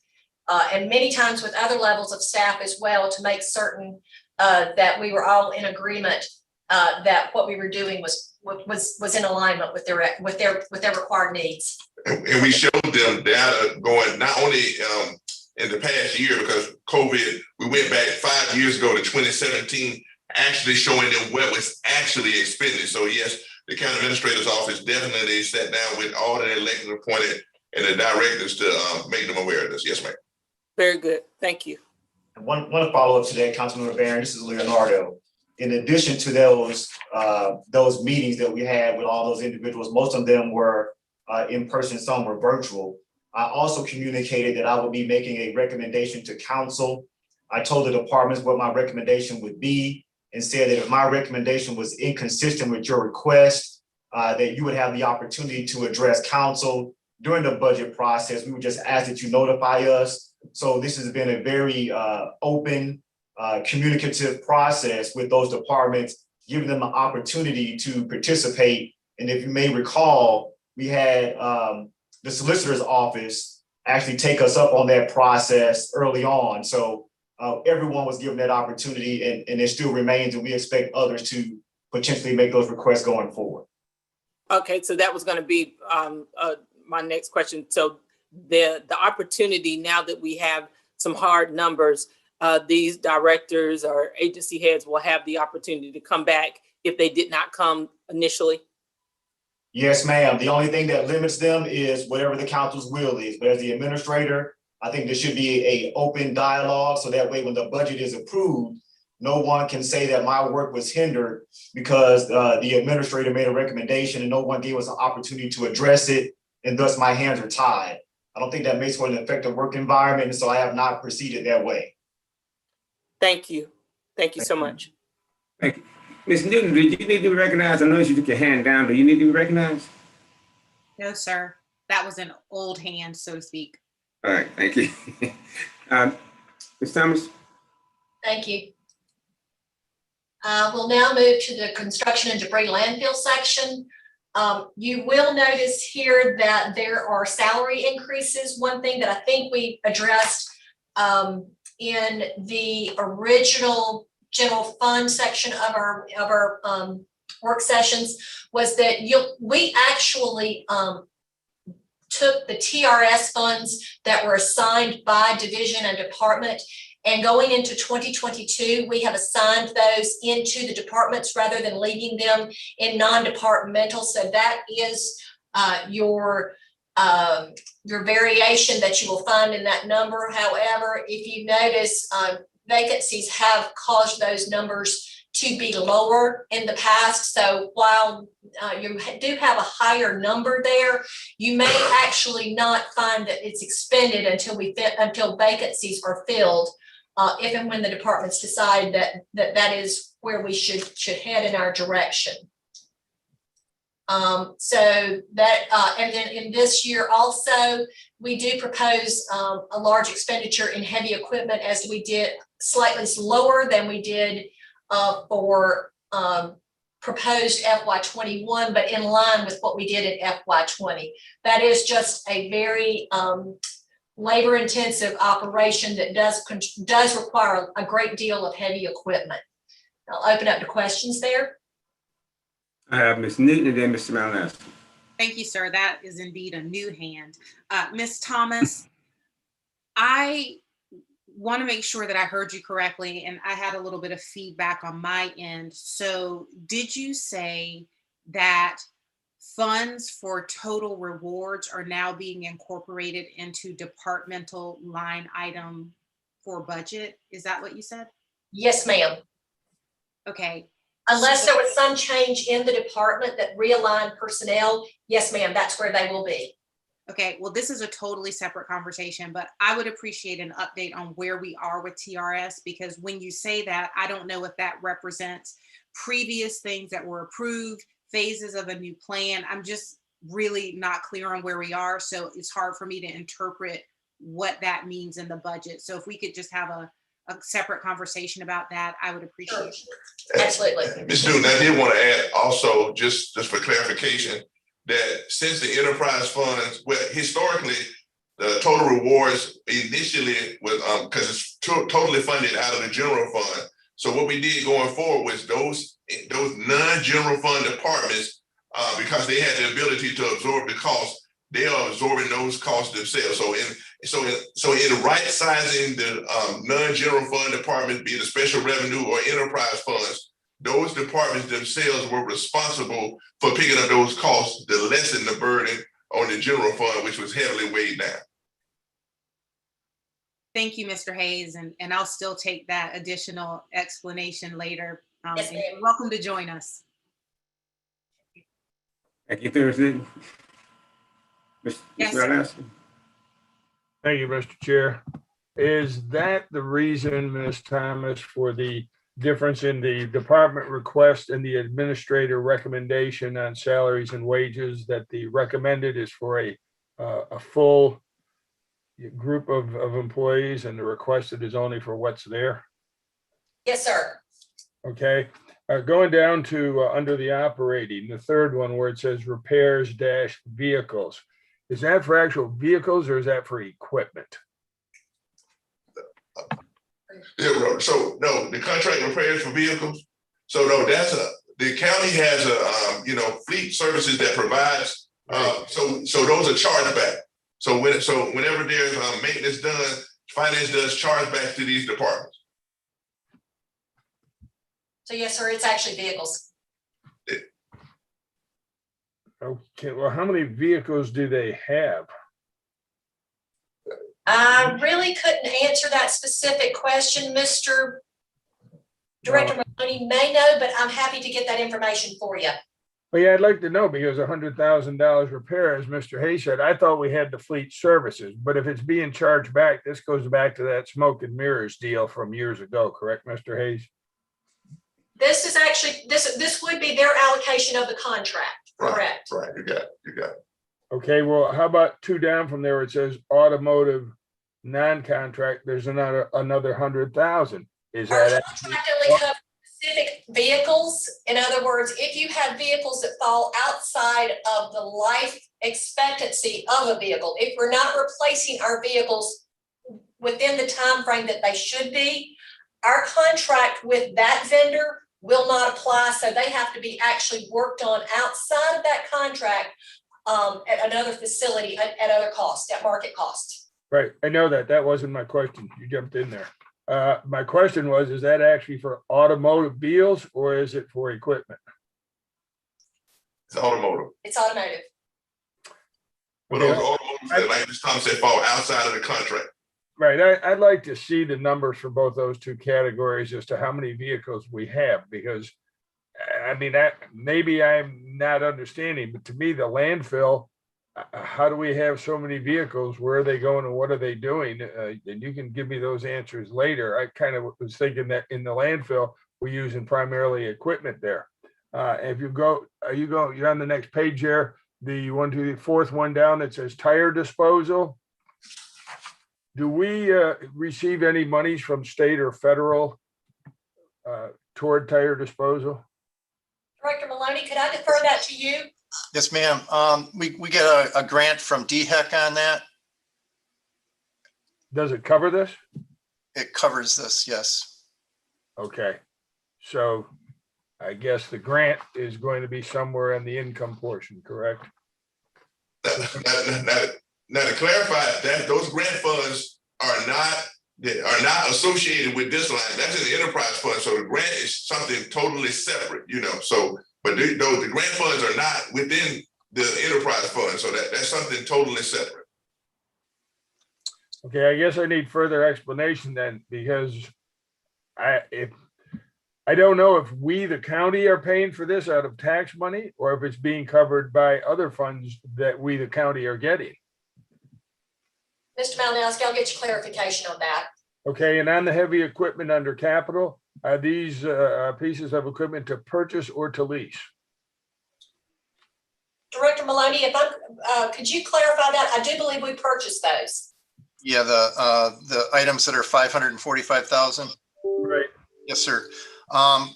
and many times with other levels of staff as well, to make certain that we were all in agreement that what we were doing was in alignment with their required needs. And we showed them data going not only in the past year, because COVID, we went back 5 years ago to 2017, actually showing them what was actually expended. So yes, the county administrator's office definitely sat down with all the elected appointed and the directors to make them aware of this. Yes, ma'am. Very good. Thank you. One follow-up to that, Councilmember Barron, this is Leonardo. In addition to those meetings that we had with all those individuals, most of them were in person, some were virtual. I also communicated that I would be making a recommendation to council. I told the departments what my recommendation would be and said that if my recommendation was inconsistent with your request, that you would have the opportunity to address council during the budget process. We would just ask that you notify us. So this has been a very open, communicative process with those departments, giving them an opportunity to participate. And if you may recall, we had the solicitor's office actually take us up on that process early on. So everyone was given that opportunity, and it still remains, and we expect others to potentially make those requests going forward. Okay, so that was going to be my next question. So the opportunity, now that we have some hard numbers, these directors or agency heads will have the opportunity to come back if they did not come initially? Yes, ma'am. The only thing that limits them is whatever the council's will is. But as the administrator, I think there should be an open dialogue, so that way when the budget is approved, no one can say that my work was hindered because the administrator made a recommendation and no one gave us an opportunity to address it, and thus my hands are tied. I don't think that makes for an effective work environment, and so I have not proceeded that way. Thank you. Thank you so much. Thank you. Ms. Newton, did you need to be recognized? I noticed you took your hand down. Do you need to be recognized? No, sir. That was an old hand, so to speak. All right, thank you. Ms. Thomas? Thank you. We'll now move to the construction and debris landfill section. You will notice here that there are salary increases. One thing that I think we addressed in the original general fund section of our work sessions was that we actually took the TRS funds that were assigned by division and department, and going into 2022, we have assigned those into the departments rather than leaving them in non-departmental. So that is your variation that you will find in that number. However, if you notice, vacancies have caused those numbers to be lower in the past. So while you do have a higher number there, you may actually not find that it's expended until vacancies are filled, if and when the departments decide that is where we should head in our direction. So that, and then in this year also, we do propose a large expenditure in heavy equipment, as we did slightly lower than we did for proposed FY21, but in line with what we did in FY20. That is just a very labor intensive operation that does require a great deal of heavy equipment. I'll open up to questions there. I have Ms. Newton and then Mr. Malinowski. Thank you, sir. That is indeed a new hand. Ms. Thomas, I want to make sure that I heard you correctly, and I had a little bit of feedback on my end. So did you say that funds for total rewards are now being incorporated into departmental line item for budget? Is that what you said? Yes, ma'am. Okay. Unless there was some change in the department that realigned personnel, yes, ma'am, that's where they will be. Okay, well, this is a totally separate conversation, but I would appreciate an update on where we are with TRS, because when you say that, I don't know if that represents previous things that were approved, phases of a new plan. I'm just really not clear on where we are. So it's hard for me to interpret what that means in the budget. So if we could just have a separate conversation about that, I would appreciate it. Absolutely. Ms. Newton, I did want to add also, just for clarification, that since the enterprise funds, well, historically, the total rewards initially was, because it's totally funded out of the general fund. So what we did going forward was those non-general fund departments, because they had the ability to absorb the cost, they are absorbing those costs themselves. So in right sizing the non-general fund departments, be it the special revenue or enterprise funds, those departments themselves were responsible for picking up those costs to lessen the burden on the general fund, which was heavily weighed down. Thank you, Mr. Hayes, and I'll still take that additional explanation later. Yes, And ma'am. you're welcome to join us. Thank you, Thursday. Mr. Yes, sir. Malinowski. Thank you, Mr. Chair. Is that the reason, Ms. Thomas, for the difference in the department request and the administrator recommendation on salaries and wages, that the recommended is for a full group of employees and the requested is only for what's there? Yes, sir. Okay, going down to under the operating, the third one where it says repairs dash vehicles. Is that for actual vehicles or is that for equipment? Yeah, so no, the contract repairs for vehicles. So no, the county has a fleet services that provides. So those are charged back. So whenever there's maintenance done, finance does charge back to these departments. So yes, sir, it's actually vehicles. Okay, well, how many vehicles do they have? I really couldn't answer that specific question. Mr. Director Maloney may know, but I'm happy to get that information for you. Well, yeah, I'd like to know because $100,000 repair, as Mr. Hayes said, I thought we had the fleet services, but if it's being charged back, this goes back to that smoke and mirrors deal from years ago, correct, Mr. Hayes? This is actually, this would be their allocation of the contract, correct? Right, you got it. Okay, well, how about two down from there? It says automotive non-contract, there's another 100,000. Is Our that? contract only covers specific vehicles. In other words, if you have vehicles that fall outside of the life expectancy of a vehicle, if we're not replacing our vehicles within the time frame that they should be, our contract with that vendor will not apply. So they have to be actually worked on outside of that contract at another facility at other cost, at market cost. Right, I know that. That wasn't my question. You jumped in there. My question was, is that actually for automobiles or is it for equipment? It's automotive. It's automotive. But those automotives that, like Ms. Thomas said, fall outside of the contract. Right, I'd like to see the numbers for both those two categories as to how many vehicles we have, because I mean, maybe I'm not understanding, but to me, the landfill, how do we have so many vehicles? Where are they going and what are they doing? And you can give me those answers later. I kind of was thinking that in the landfill, we're using primarily equipment there. If you go, you're on the next page here, the fourth one down that says tire disposal. Do we receive any monies from state or federal toward tire disposal? Director Maloney, could I defer that to you? Yes, ma'am. We get a grant from DHEC on that. Does it cover this? It covers this, yes. Okay. So I guess the grant is going to be somewhere in the income portion, correct? Now to clarify that those grant funds are not associated with this line. That's in the enterprise fund. So the grant is something totally separate, so, but the grant funds are not within the enterprise fund. So that's something totally separate. Okay, I guess I need further explanation then, because I don't know if we, the county, are paying for this out of tax money or if it's being covered by other funds that we, the county, are getting. Mr. Malinowski, I'll get you clarification on that. Okay, and on the heavy equipment under capital, are these pieces of equipment to purchase or to lease? Director Maloney, could you clarify that? I do believe we purchased those. Yeah, the items that are 545,000. Right. Yes, sir.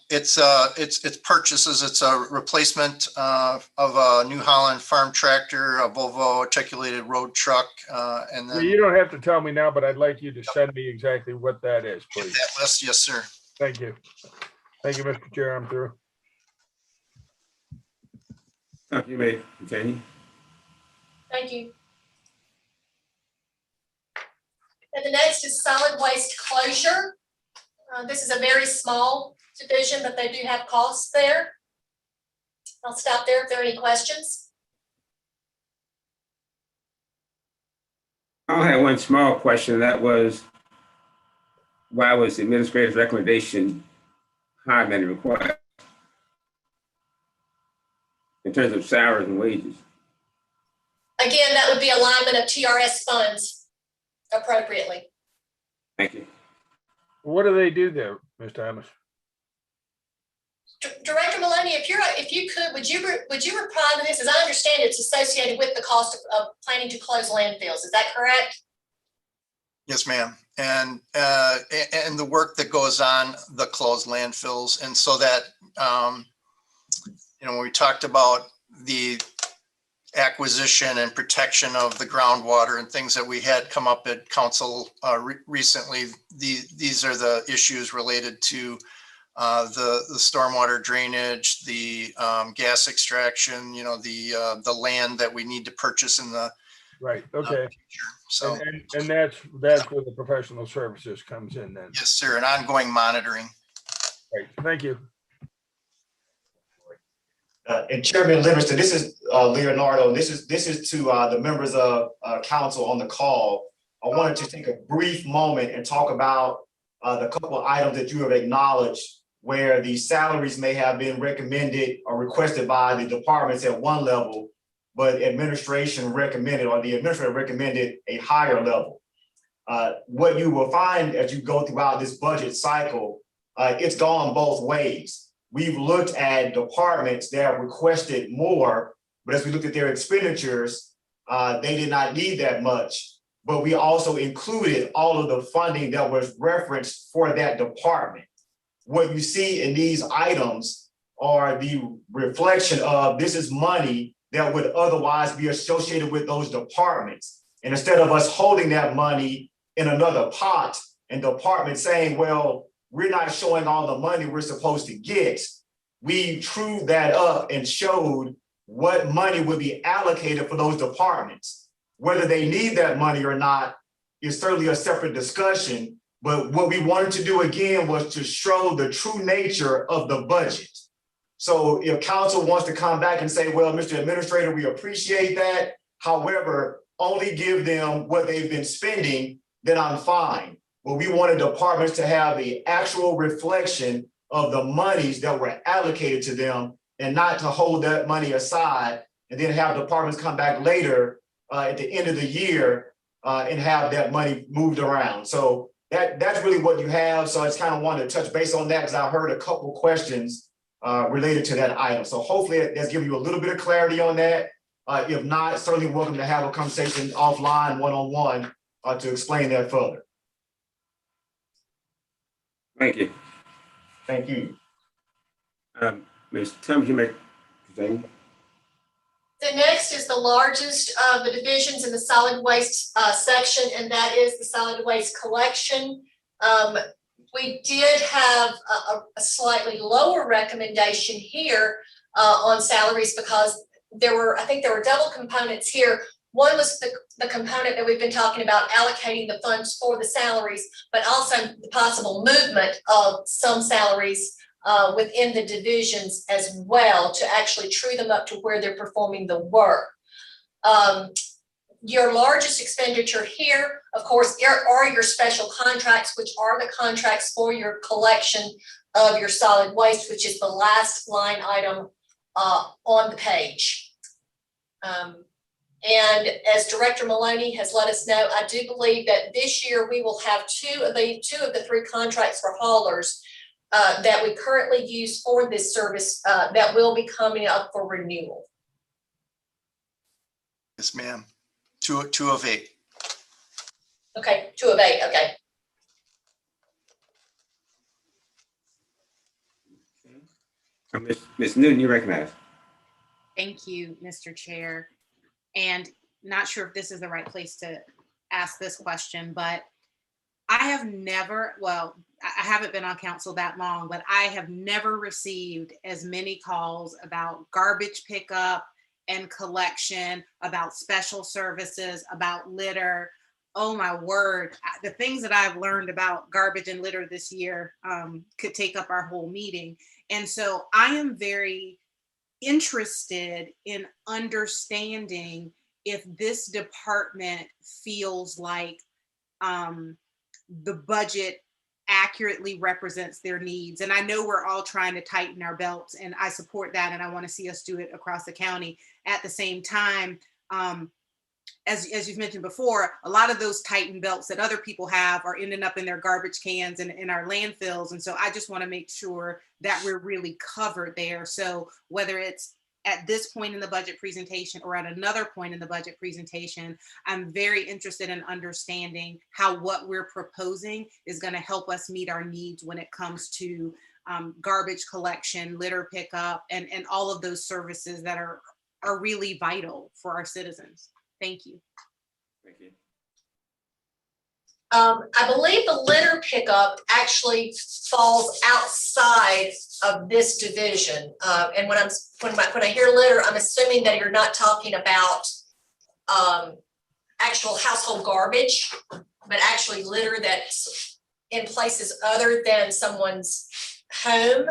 It's purchases. It's a replacement of a New Holland farm tractor, a Volvo articulated road truck, and then You don't have to tell me now, but I'd like you to send me exactly what that is, please. that list. Yes, sir. Thank you. Thank you, Mr. Chair. I'm through. You may continue. Thank you. And the next is solid waste closure. This is a very small division, but they do have costs there. I'll stop there if there are any questions. I only had one small question. That was, why was the administrator's recommendation higher than required in terms of salaries and wages? Again, that would be alignment of TRS funds appropriately. Thank you. What do they do there, Ms. Thomas? Director Maloney, if you could, would you reply to this? As I understand, it's associated with the cost of planning to close landfills. Is that correct? Yes, ma'am. And the work that goes on the closed landfills. And so that, when we talked about the acquisition and protection of the groundwater and things that we had come up at council recently, these are the issues related to the stormwater drainage, the gas extraction, the land that we need to purchase in the Right, okay. future. So, And that's where the professional services comes in then. yes, sir, and ongoing monitoring. Right, thank you. And Chairman Livingston, this is Leonardo. This is to the members of council on the call. I wanted to take a brief moment and talk about the couple of items that you have acknowledged where the salaries may have been recommended or requested by the departments at one level, but administration recommended, or the administrator recommended a higher level. What you will find as you go throughout this budget cycle, it's gone both ways. We've looked at departments that have requested more, but as we looked at their expenditures, they did not need that much. But we also included all of the funding that was referenced for that department. What you see in these items are the reflection of this is money that would otherwise be associated with those departments. And instead of us holding that money in another pot and department saying, well, we're not showing all the money we're supposed to get, we trued that up and showed what money would be allocated for those departments. Whether they need that money or not is certainly a separate discussion. But what we wanted to do again was to show the true nature of the budget. So if council wants to come back and say, well, Mr. Administrator, we appreciate that. However, only give them what they've been spending, then I'm fine. But we wanted departments to have the actual reflection of the monies that were allocated to them and not to hold that money aside and then have departments come back later at the end of the year and have that money moved around. So that's really what you have. So I just kind of wanted to touch base on that because I heard a couple questions related to that item. So hopefully that's giving you a little bit of clarity on that. If not, certainly welcome to have a conversation offline, one-on-one to explain that further. Thank you. Thank you. Ms. Thomas, you may continue. The next is the largest of the divisions in the solid waste section, and that is the solid waste collection. We did have a slightly lower recommendation here on salaries because I think there were double components here. One was the component that we've been talking about, allocating the funds for the salaries, but also the possible movement of some salaries within the divisions as well to actually true them up to where they're performing the work. Your largest expenditure here, of course, are your special contracts, which are the contracts for your collection of your solid waste, which is the last line item on the page. And as Director Maloney has let us know, I do believe that this year we will have two of the three contracts for haulers that we currently use for this service that will be coming up for renewal. Yes, ma'am. Two of 8. Okay, 2 of 8, okay. Ms. Newton, you recognize. Thank you, Mr. Chair. And not sure if this is the right place to ask this question, but I have never, well, I haven't been on council that long, but I have never received as many calls about garbage pickup and collection, about special services, about litter. Oh my word, the things that I've learned about garbage and litter this year could take up our whole meeting. And so I am very interested in understanding if this department feels like the budget accurately represents their needs. And I know we're all trying to tighten our belts, and I support that, and I want to see us do it across the county. At the same time, as you've mentioned before, a lot of those tightened belts that other people have are ending up in their garbage cans and in our landfills. And so I just want to make sure that we're really covered there. So whether it's at this point in the budget presentation or at another point in the budget presentation, I'm very interested in understanding how what we're proposing is going to help us meet our needs when it comes to garbage collection, litter pickup, and all of those services that are really vital for our citizens. Thank you. Thank you. I believe the litter pickup actually falls outside of this division. And when I hear litter, I'm assuming that you're not talking about actual household garbage, but actually litter that's in places other than someone's home.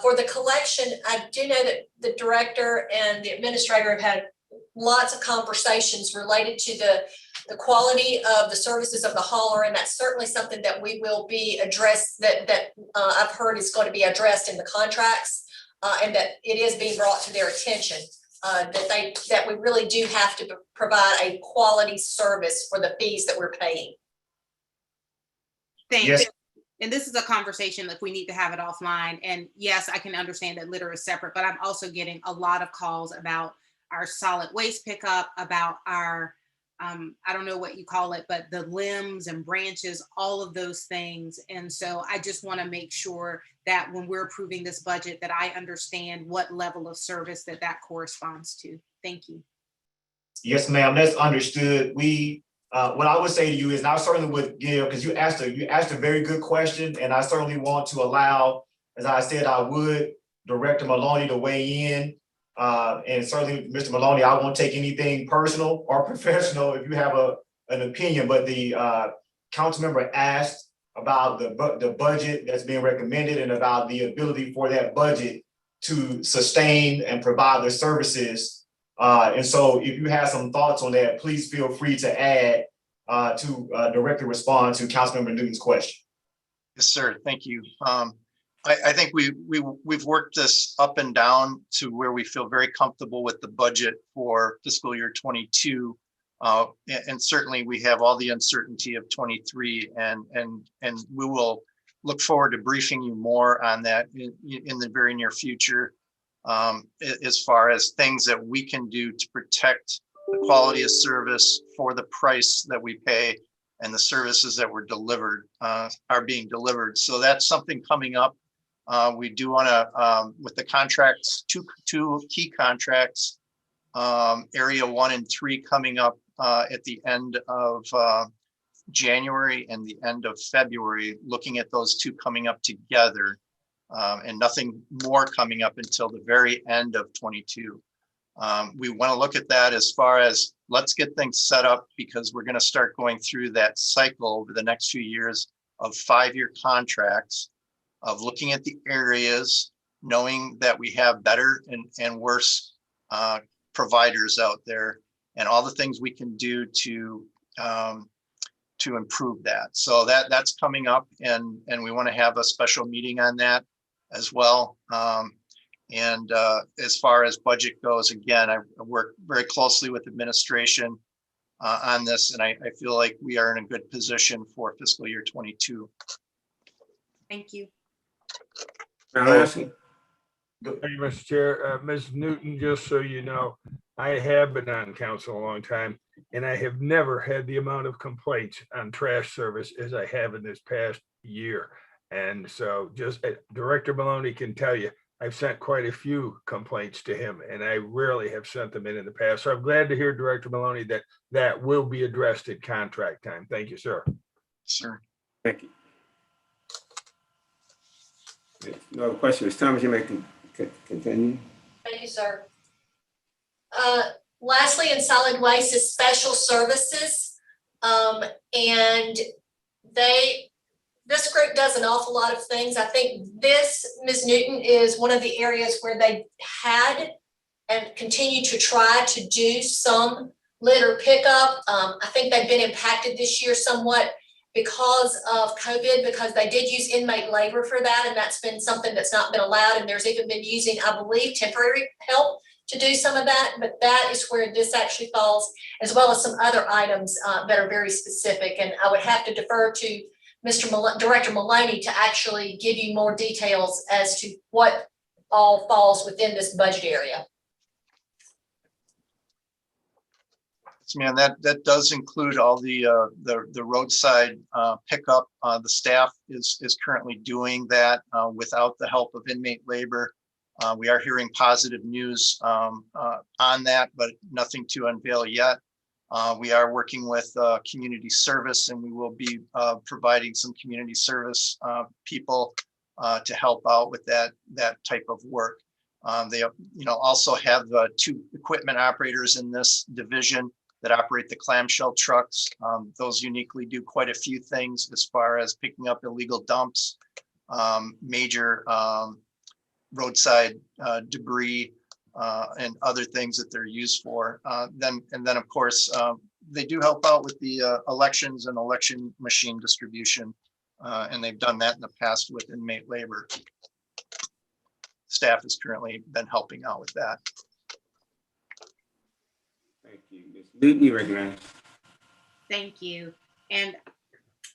For the collection, I do know that the director and the administrator have had lots of conversations related to the quality of the services of the hauler, and that's certainly something that we will be addressed, that I've heard is going to be addressed in the contracts, and that it is being brought to their attention, that we really do have to provide a quality service for the fees that we're paying. Thank Yes. you. And this is a conversation if we need to have it offline. And yes, I can understand that litter is separate, but I'm also getting a lot of calls about our solid waste pickup, about our I don't know what you call it, but the limbs and branches, all of those things. And so I just want to make sure that when we're approving this budget, that I understand what level of service that corresponds to. Thank you. Yes, ma'am, that's understood. What I would say to you is, and I certainly would give, because you asked a very good question, and I certainly want to allow, as I said, I would Director Maloney to weigh in. And certainly, Mr. Maloney, I won't take anything personal or professional if you have an opinion, but the council member asked about the budget that's being recommended and about the ability for that budget to sustain and provide the services. And so if you have some thoughts on that, please feel free to add to directly respond to Councilmember Newton's question. Yes, sir. Thank you. I think we've worked this up and down to where we feel very comfortable with the budget for fiscal year 22. And certainly we have all the uncertainty of 23, and we will look forward to briefing you more on that in the very near future, as far as things that we can do to protect the quality of service for the price that we pay and the services that were delivered are being delivered. So that's something coming up. We do want to, with the contracts, two key contracts, area 1 and 3 coming up at the end of January and the end of February, looking at those two coming up together, and nothing more coming up until the very end of 22. We want to look at that as far as let's get things set up, because we're going to start going through that cycle over the next few years of 5-year contracts, of looking at the areas, knowing that we have better and worse providers out there, and all the things we can do to improve that. So that's coming up, and we want to have a special meeting on that as well. And as far as budget goes, again, I work very closely with administration on this, and I feel like we are in a good position for fiscal year 22. Thank you. Malinowski? Thank you, Mr. Chair. Ms. Newton, just so you know, I have been on council a long time, and I have never had the amount of complaints on trash service as I have in this past year. And so just Director Maloney can tell you, I've sent quite a few complaints to him, and I rarely have sent them in the past. So I'm glad to hear, Director Maloney, that that will be addressed at contract time. Thank you, sir. Sure. Thank you. No other question. Ms. Thomas, you may continue. Thank you, sir. Lastly, in solid waste is special services. And this group does an awful lot of things. I think this, Ms. Newton, is one of the areas where they had and continue to try to do some litter pickup. I think they've been impacted this year somewhat because of COVID, because they did use inmate labor for that, and that's been something that's not been allowed. And there's even been using, I believe, temporary help to do some of that, but that is where this actually falls, as well as some other items that are very specific. And I would have to defer to Director Maloney to actually give you more details as to what all falls within this budget area. Man, that does include all the roadside pickup. The staff is currently doing that without the help of inmate labor. We are hearing positive news on that, but nothing to unveil yet. We are working with community service, and we will be providing some community service people to help out with that type of work. They also have 2 equipment operators in this division that operate the clamshell trucks. Those uniquely do quite a few things as far as picking up illegal dumps, major roadside debris, and other things that they're used for. Then of course, they do help out with the elections and election machine distribution, and they've done that in the past with inmate labor. Staff has currently been helping out with that. Thank you. Ms. Newton, you recognize. Thank you. And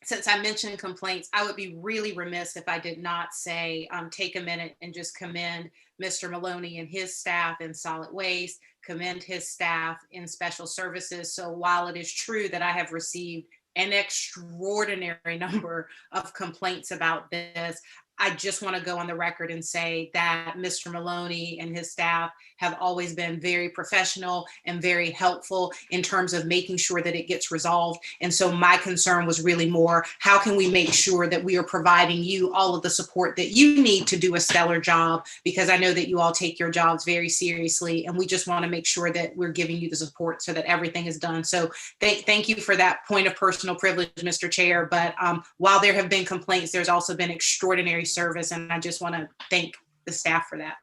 since I mentioned complaints, I would be really remiss if I did not say, take a minute and just commend Mr. Maloney and his staff in solid waste, commend his staff in special services. So while it is true that I have received an extraordinary number of complaints about this, I just want to go on the record and say that Mr. Maloney and his staff have always been very professional and very helpful in terms of making sure that it gets resolved. And so my concern was really more, how can we make sure that we are providing you all of the support that you need to do a stellar job? Because I know that you all take your jobs very seriously, and we just want to make sure that we're giving you the support so that everything is done. So thank you for that point of personal privilege, Mr. Chair. But while there have been complaints, there's also been extraordinary service, and I just want to thank the staff for that.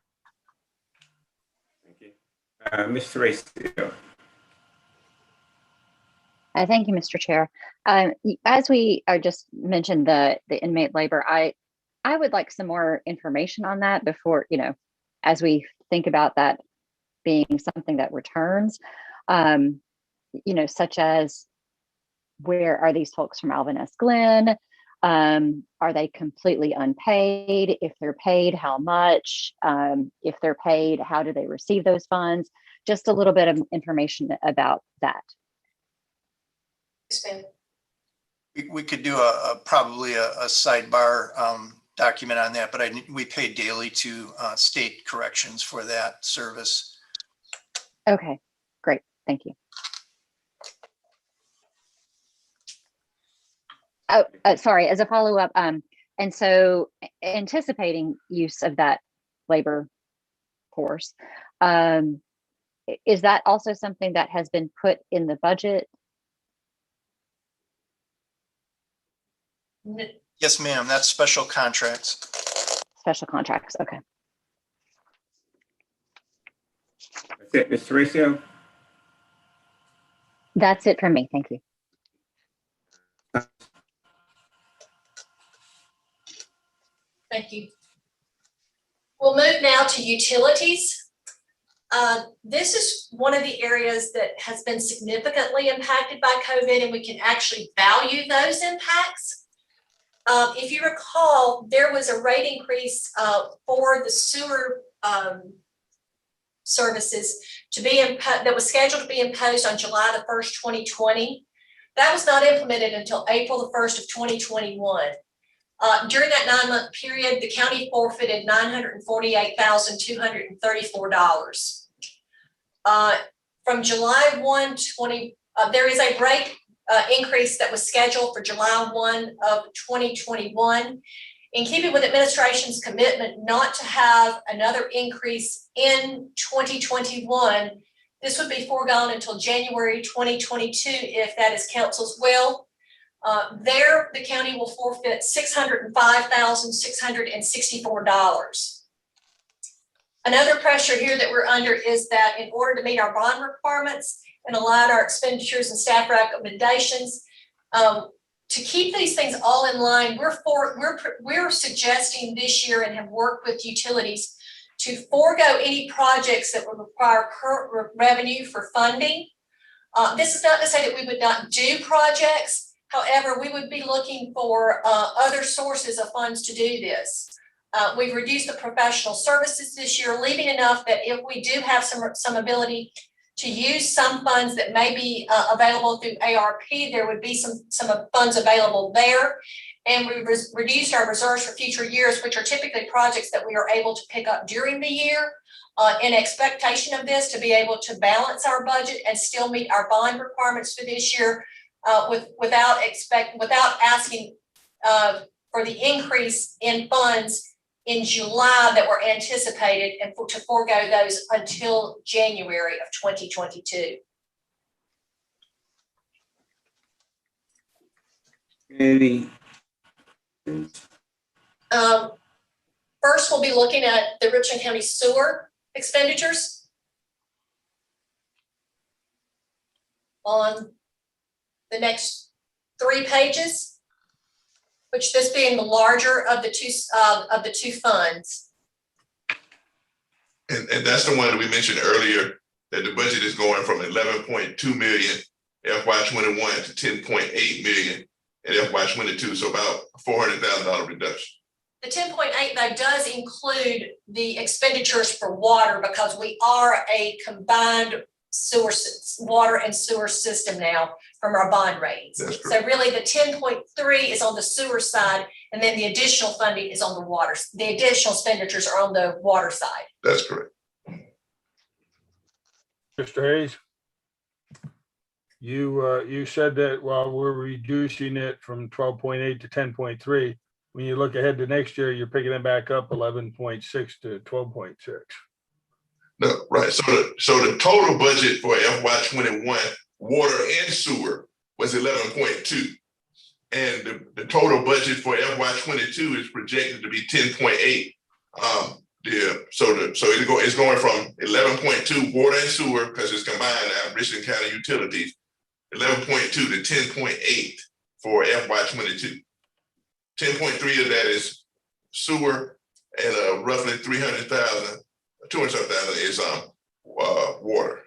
Thank you. Ms. Therese. Thank you, Mr. Chair. As we just mentioned the inmate labor, I would like some more information on that before, as we think about that being something that returns, such as, where are these folks from Alvin S. Glenn? Are they completely unpaid? If they're paid, how much? If they're paid, how do they receive those funds? Just a little bit of information about that. We could do probably a sidebar document on that, but we pay daily to state corrections for that service. Okay, great. Thank you. Sorry, as a follow-up, and so anticipating use of that labor force, is that also something that has been put in the budget? Yes, ma'am. That's special contracts. Special contracts, okay. That's it, Mr. Teresa. That's it from me, thank you. Thank you. We'll move now to utilities. This is one of the areas that has been significantly impacted by COVID, and we can actually value those impacts. If you recall, there was a rate increase for the sewer services to be that was scheduled to be imposed on July the 1st, 2020. That was not implemented until April the 1st of 2021. During that 9-month period, the county forfeited $948,234. From July 1, there is a rate increase that was scheduled for July 1 of 2021. In keeping with administration's commitment not to have another increase in 2021, this would be foregone until January 2022 if that is council's will. There, the county will forfeit $605,664. Another pressure here that we're under is that in order to meet our bond requirements and align our expenditures and staff recommendations, to keep these things all in line, we're suggesting this year and have worked with utilities to forego any projects that would require current revenue for funding. This is not to say that we would not do projects. However, we would be looking for other sources of funds to do this. We've reduced the professional services this year, leaving enough that if we do have some ability to use some funds that may be available through ARP, there would be some funds available there. And we reduced our reserves for future years, which are typically projects that we are able to pick up during the year in expectation of this to be able to balance our budget and still meet our bond requirements for this year without asking for the increase in funds in July that were anticipated and to forego those until January of 2022. Any? First, we'll be looking at the Richland County sewer expenditures on the next 3 pages, which this being the larger of the two funds. And that's the one that we mentioned earlier, that the budget is going from 11.2 million FY21 to 10.8 million in FY22, so about $400,000 reduction. The 10.8 though does include the expenditures for water because we are a combined water and sewer system now from our bond ratings. So really the 10.3 is on the sewer side, and then the additional funding is on the water. The additional expenditures are on the water side. That's correct. Mr. Hayes, you said that while we're reducing it from 12.8 to 10.3, when you look ahead to next year, you're picking it back up 11.6 to 12.6. No, right. So the total budget for FY21, water and sewer, was 11.2. And the total budget for FY22 is projected to be 10.8. So it's going from 11.2 water and sewer, because it's combined now, Richland County Utilities, 11.2 to 10.8 for FY22. 10.3 of that is sewer, and roughly 200,000 is water.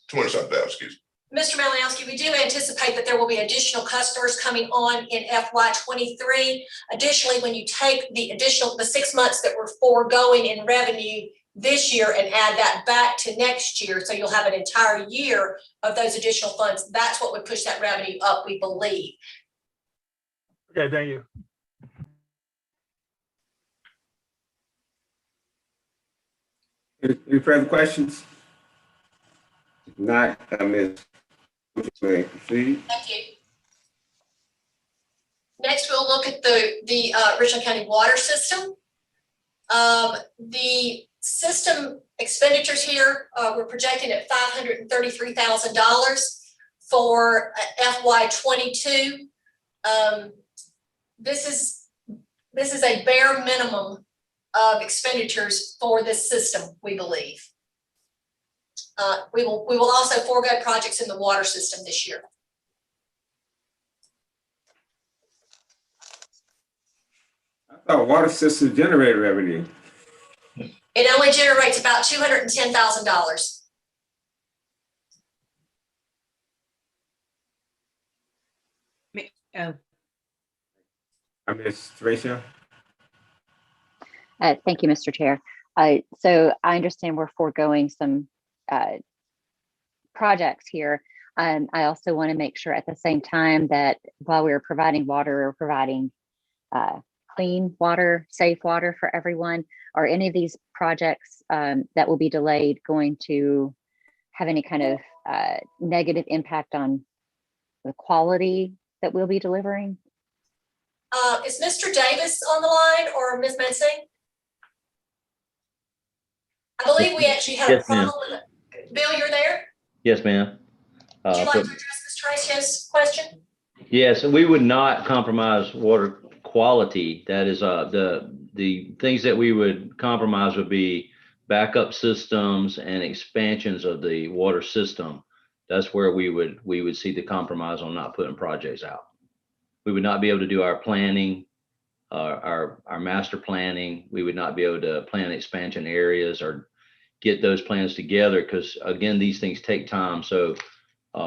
200,000, excuse me. Mr. Malinowski, we do anticipate that there will be additional customers coming on in FY23. Additionally, when you take the 6 months that we're foregoing in revenue this year and add that back to next year, so you'll have an entire year of those additional funds, that's what would push that revenue up, we believe. Okay, thank you. Any further questions? If not, Ms. May proceed. Thank you. Next, we'll look at the Richland County water system. The system expenditures here, we're projecting at $533,000 for FY '22. This is a bare minimum of expenditures for this system, we believe. We will also forego projects in the water system this year. I thought water system generated revenue. It only generates about $210,000. Oh, I Ms. Teresa. Thank you, Mr. Chair. So I understand we're foregoing some projects here. I also want to make sure at the same time that while we're providing water, we're providing clean water, safe water for everyone. Are any of these projects that will be delayed going to have any kind of negative impact on the quality that we'll be delivering? Is Mr. Davis on the line or Ms. Mansing? I believe we actually had a Yes, ma'am. problem. Bill, you're there? Yes, ma'am. Would you like to address Ms. Tracio's question? Yes, we would not compromise water quality. That is, the things that we would compromise would be backup systems and expansions of the water system. That's where we would see the compromise on not putting projects out. We would not be able to do our planning, our master planning. We would not be able to plan expansion areas or get those plans together because, again, these things take time. So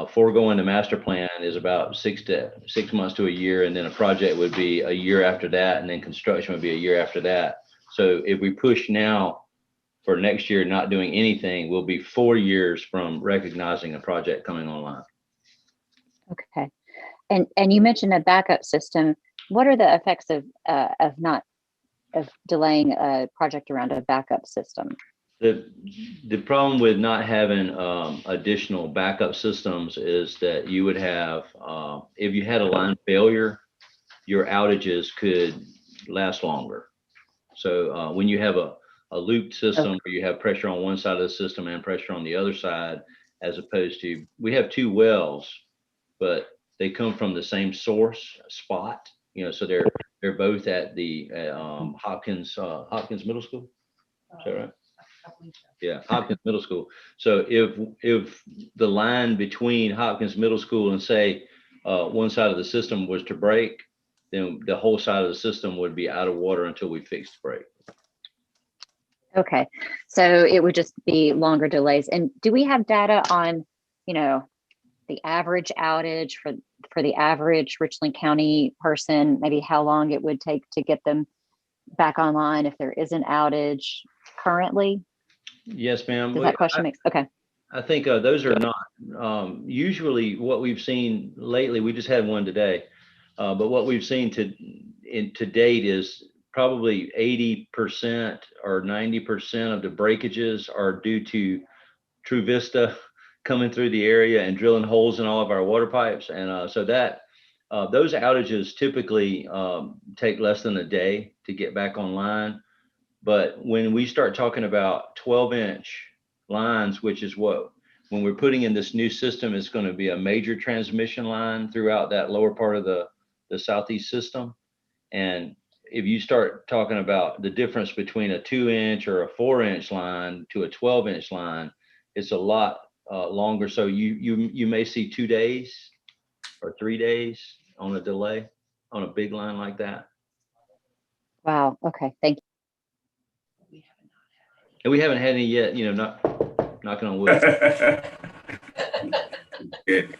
foregoing the master plan is about 6 months to a year, and then a project would be a year after that, and then construction would be a year after that. So if we push now for next year not doing anything, we'll be 4 years from recognizing a project coming online. Okay. And you mentioned a backup system. What are the effects of delaying a project around a backup system? The problem with not having additional backup systems is that you would have, if you had a line failure, your outages could last longer. So when you have a looped system where you have pressure on one side of the system and pressure on the other side, as opposed to, we have 2 wells, but they come from the same source spot, so they're both at the Hopkins Middle School. Is that right? Yeah, Hopkins Middle School. So if the line between Hopkins Middle School and say one side of the system was to break, then the whole side of the system would be out of water until we fix the break. Okay, so it would just be longer delays. And do we have data on, the average outage for the average Richland County person, maybe how long it would take to get them back online if there is an outage currently? Yes, ma'am. Does that question makes, okay. I think those are not usually what we've seen lately. We just had one today, but what we've seen to date is probably 80% or 90% of the breakages are due to True Vista coming through the area and drilling holes in all of our water pipes. And so that those outages typically take less than a day to get back online. But when we start talking about 12-inch lines, which is when we're putting in this new system, it's going to be a major transmission line throughout that lower part of the southeast system. And if you start talking about the difference between a 2-inch or a 4-inch line to a 12-inch line, it's a lot longer. So you may see 2 days or 3 days on a delay on a big line like that. Wow. Okay. Thank you. And we haven't had any yet, knocking on wood. Good.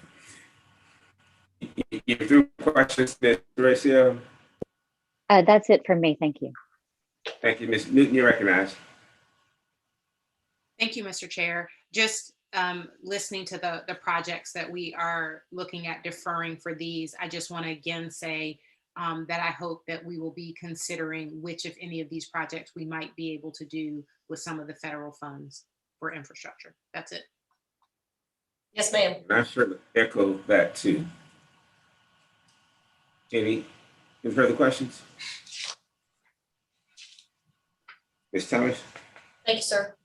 You through questions, Ms. Horacio? That's it from me. Thank you. Thank you, Ms. Newton, you're recognized. thank you, Mr. Chair. Just listening to the projects that we are looking at deferring for these, I just want to again say that I hope that we will be considering which, if any of these projects we might be able to do with some of the federal funds for infrastructure. That's it. Yes, ma'am. And I sort of echo that too. Jenny? Any further questions? Ms. Thomas? Thank you, sir.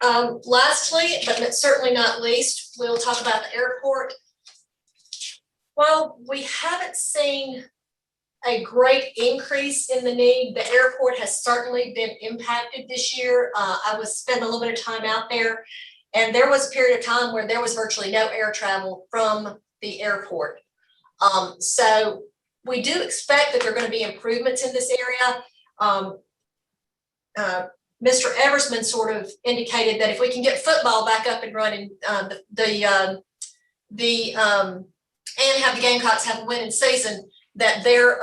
Lastly, but certainly not least, we'll talk about the airport. While we haven't seen a great increase in the need, the airport has certainly been impacted this year. I was spending a little bit of time out there, and there was a period of time where there was virtually no air travel from the airport. So we do expect that there are going to be improvements in this area. Mr. Eversman sort of indicated that if we can get football back up and running, and have the Gamecocks have a winning season, that their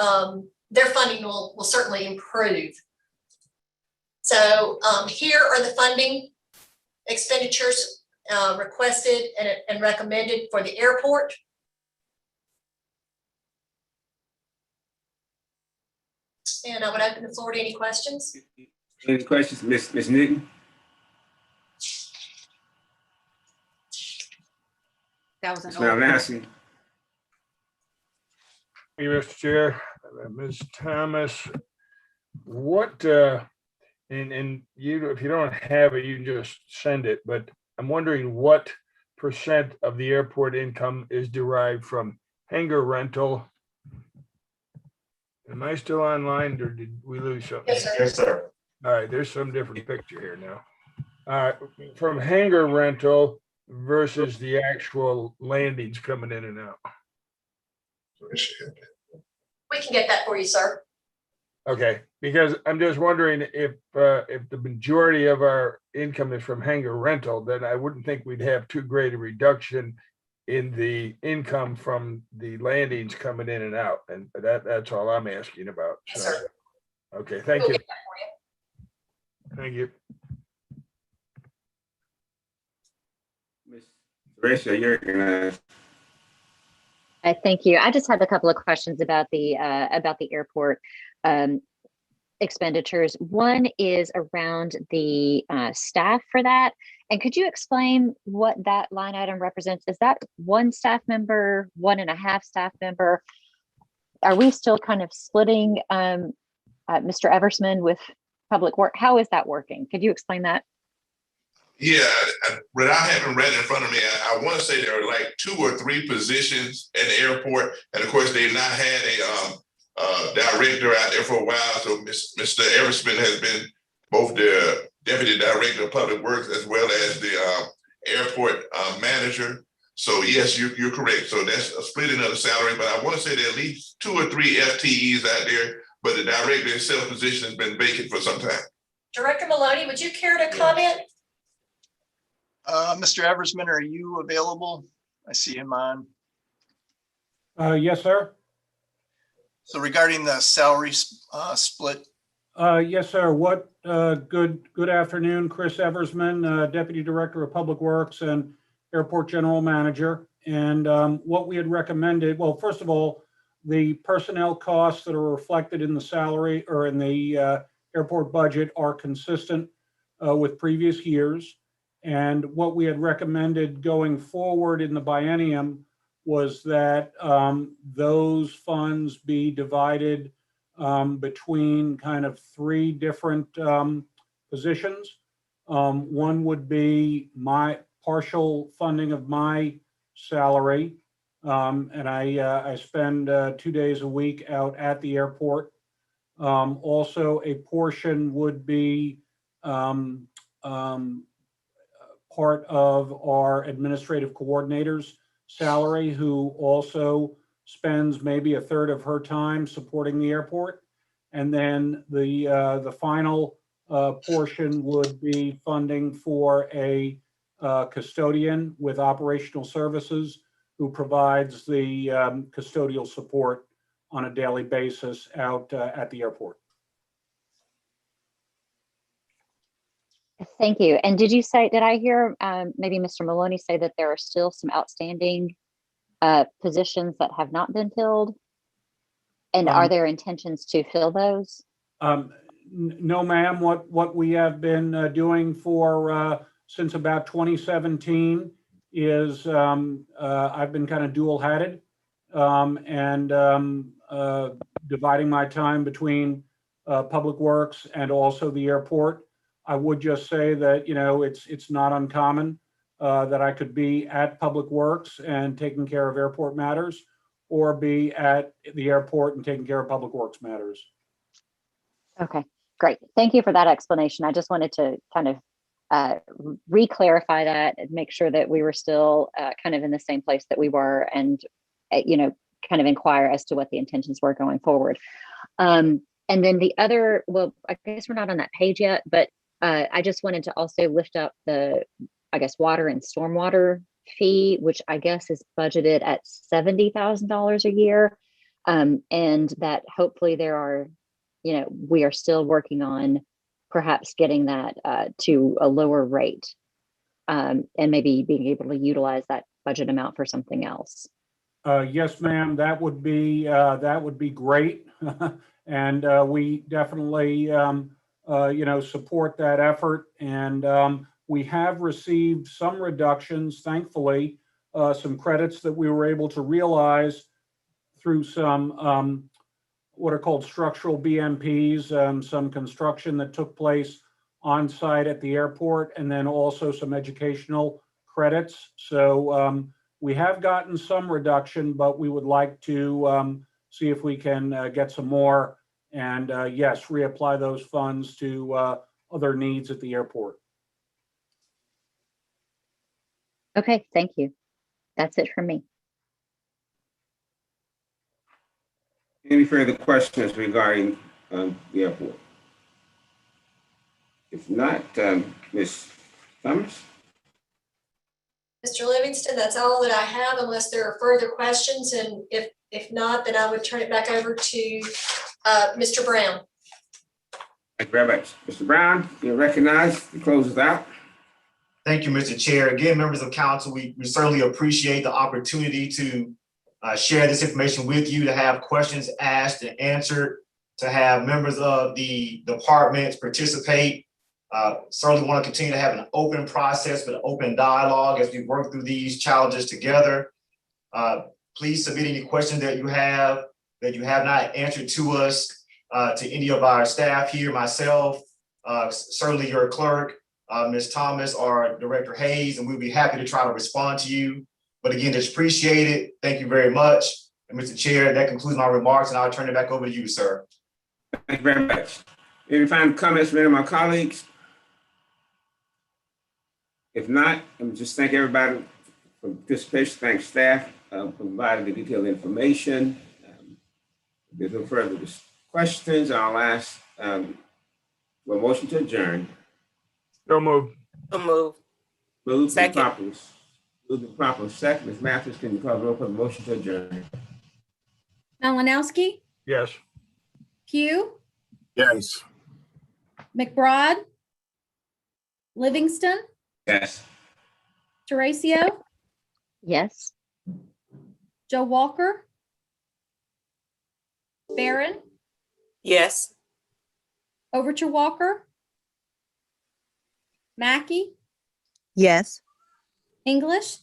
funding will certainly improve. So here are the funding expenditures requested and recommended for the airport. And I would open the floor to any questions. Any questions, Ms. Newton? That was an Ms. Malinowski? Thank you, Mr. Chair. Ms. Thomas, what, and you, if you don't have it, you can just send it, but I'm wondering what % of the airport income is derived from hangar rental? Am I still online or did we lose something? Yes, sir. Yes, sir. All right, there's some different picture here now. All right, from hangar rental versus the actual landings coming in and out. We can get that for you, sir. Okay, because I'm just wondering if the majority of our income is from hangar rental, then I wouldn't think we'd have too great a reduction in the income from the landings coming in and out. And that's all I'm asking about. Yes, sir. Okay, thank We'll you. get that for you. Thank you. Ms. Teresa, you're gonna. Thank you. I just had a couple of questions about the airport expenditures. One is around the staff for that. And could you explain what that line item represents? Is that one staff member, 1.5 staff member? Are we still kind of splitting Mr. Eversman with Public Work? How is that working? Could you explain that? Yeah, but I haven't read in front of me. I want to say there are like 2 or 3 positions at the airport, and of course they've not had a director out there for a while. So Mr. Eversman has been both the deputy director of public works as well as the airport manager. So yes, you're correct. So that's a splitting of the salary. But I want to say there are at least 2 or 3 FTEs out there, but the director itself position has been vacant for some time. Director Maloney, would you care to comment? Mr. Eversman, are you available? I see him on. Yes, sir. So regarding the salary split. Yes, sir. Good afternoon, Chris Eversman, Deputy Director of Public Works and Airport General Manager. And what we had recommended, well, first of all, the personnel costs that are reflected in the salary or in the airport budget are consistent with previous years. And what we had recommended going forward in the biennium was that those funds be divided between kind of 3 different positions. One would be my partial funding of my salary. And I spend 2 days a week out at the airport. Also, a portion would be part of our administrative coordinator's salary, who also spends maybe 1/3 of her time supporting the airport. And then the final portion would be funding for a custodian with operational services who provides the custodial support on a daily basis out at the airport. Thank you. And did I hear maybe Mr. Maloney say that there are still some outstanding positions that have not been filled? And are there intentions to fill those? No, ma'am. What we have been doing for since about 2017 is I've been kind of dual-hatted. and dividing my time between Public Works and also the airport. I would just say that, it's not uncommon that I could be at Public Works and taking care of airport matters, or be at the airport and taking care of Public Works matters. Okay, great. Thank you for that explanation. I just wanted to kind of re-clarify that and make sure that we were still kind of in the same place that we were, and, kind of inquire as to what the intentions were going forward. And then the other, well, I guess we're not on that page yet, but I just wanted to also lift up the, water and stormwater fee, which I guess is budgeted at $70,000 a year. And that hopefully we are still working on perhaps getting that to a lower rate, and maybe being able to utilize that budget amount for something else. Yes, ma'am, that would be great. And we definitely, support that effort. And we have received some reductions, thankfully, some credits that we were able to realize through some what are called structural BMPs, some construction that took place on site at the airport, and then also some educational credits. So we have gotten some reduction, but we would like to see if we can get some more, and yes, reapply those funds to other needs at the airport. Okay, thank you. That's it from me. Any further questions regarding the airport? If not, Ms. Thomas? Mr. Livingston, that's all that I have unless there are further questions. And if not, then I would turn it back over to Mr. Brown. Thank you very much. Mr. Brown, you're recognized to close us out. Thank you, Mr. Chair. Again, members of council, we certainly appreciate the opportunity to share this information with you, to have questions asked and answered, to have members of the departments participate. Certainly want to continue to have an open process, but an open dialogue as we work through these challenges together. Please submit any questions that you have not answered to us, to any of our staff here, myself, certainly your clerk, Ms. Thomas, or Director Hayes, and we'll be happy to try to respond to you. But again, just appreciate it. Thank you very much. And Mr. Chair, that concludes my remarks, and I'll turn it back over to you, sir. Thank you very much. Any final comments from any of my colleagues? If not, let me just thank everybody for participation. Thank staff for providing the detailed information. If there's no further questions, I'll ask for a motion to adjourn. So move. So move. Moved and Second. properly second. Ms. Mathis, can you call the roll for the motion to adjourn? Malinowski, Yes. Pugh, Yes. McBride, Livingston, Yes. Teresa, Yes. Joe Walker, Barron, Yes. Overture Walker, Mackey, Yes. English,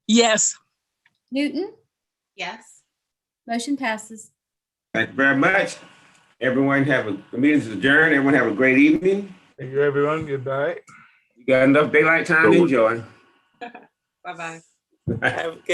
Yes. Newton. Yes. Motion passes. Thank you very much. Everyone the meeting's adjourned. Everyone have a great evening. Thank you, everyone. Goodbye. You got enough daylight time to enjoy. Bye-bye. Have a good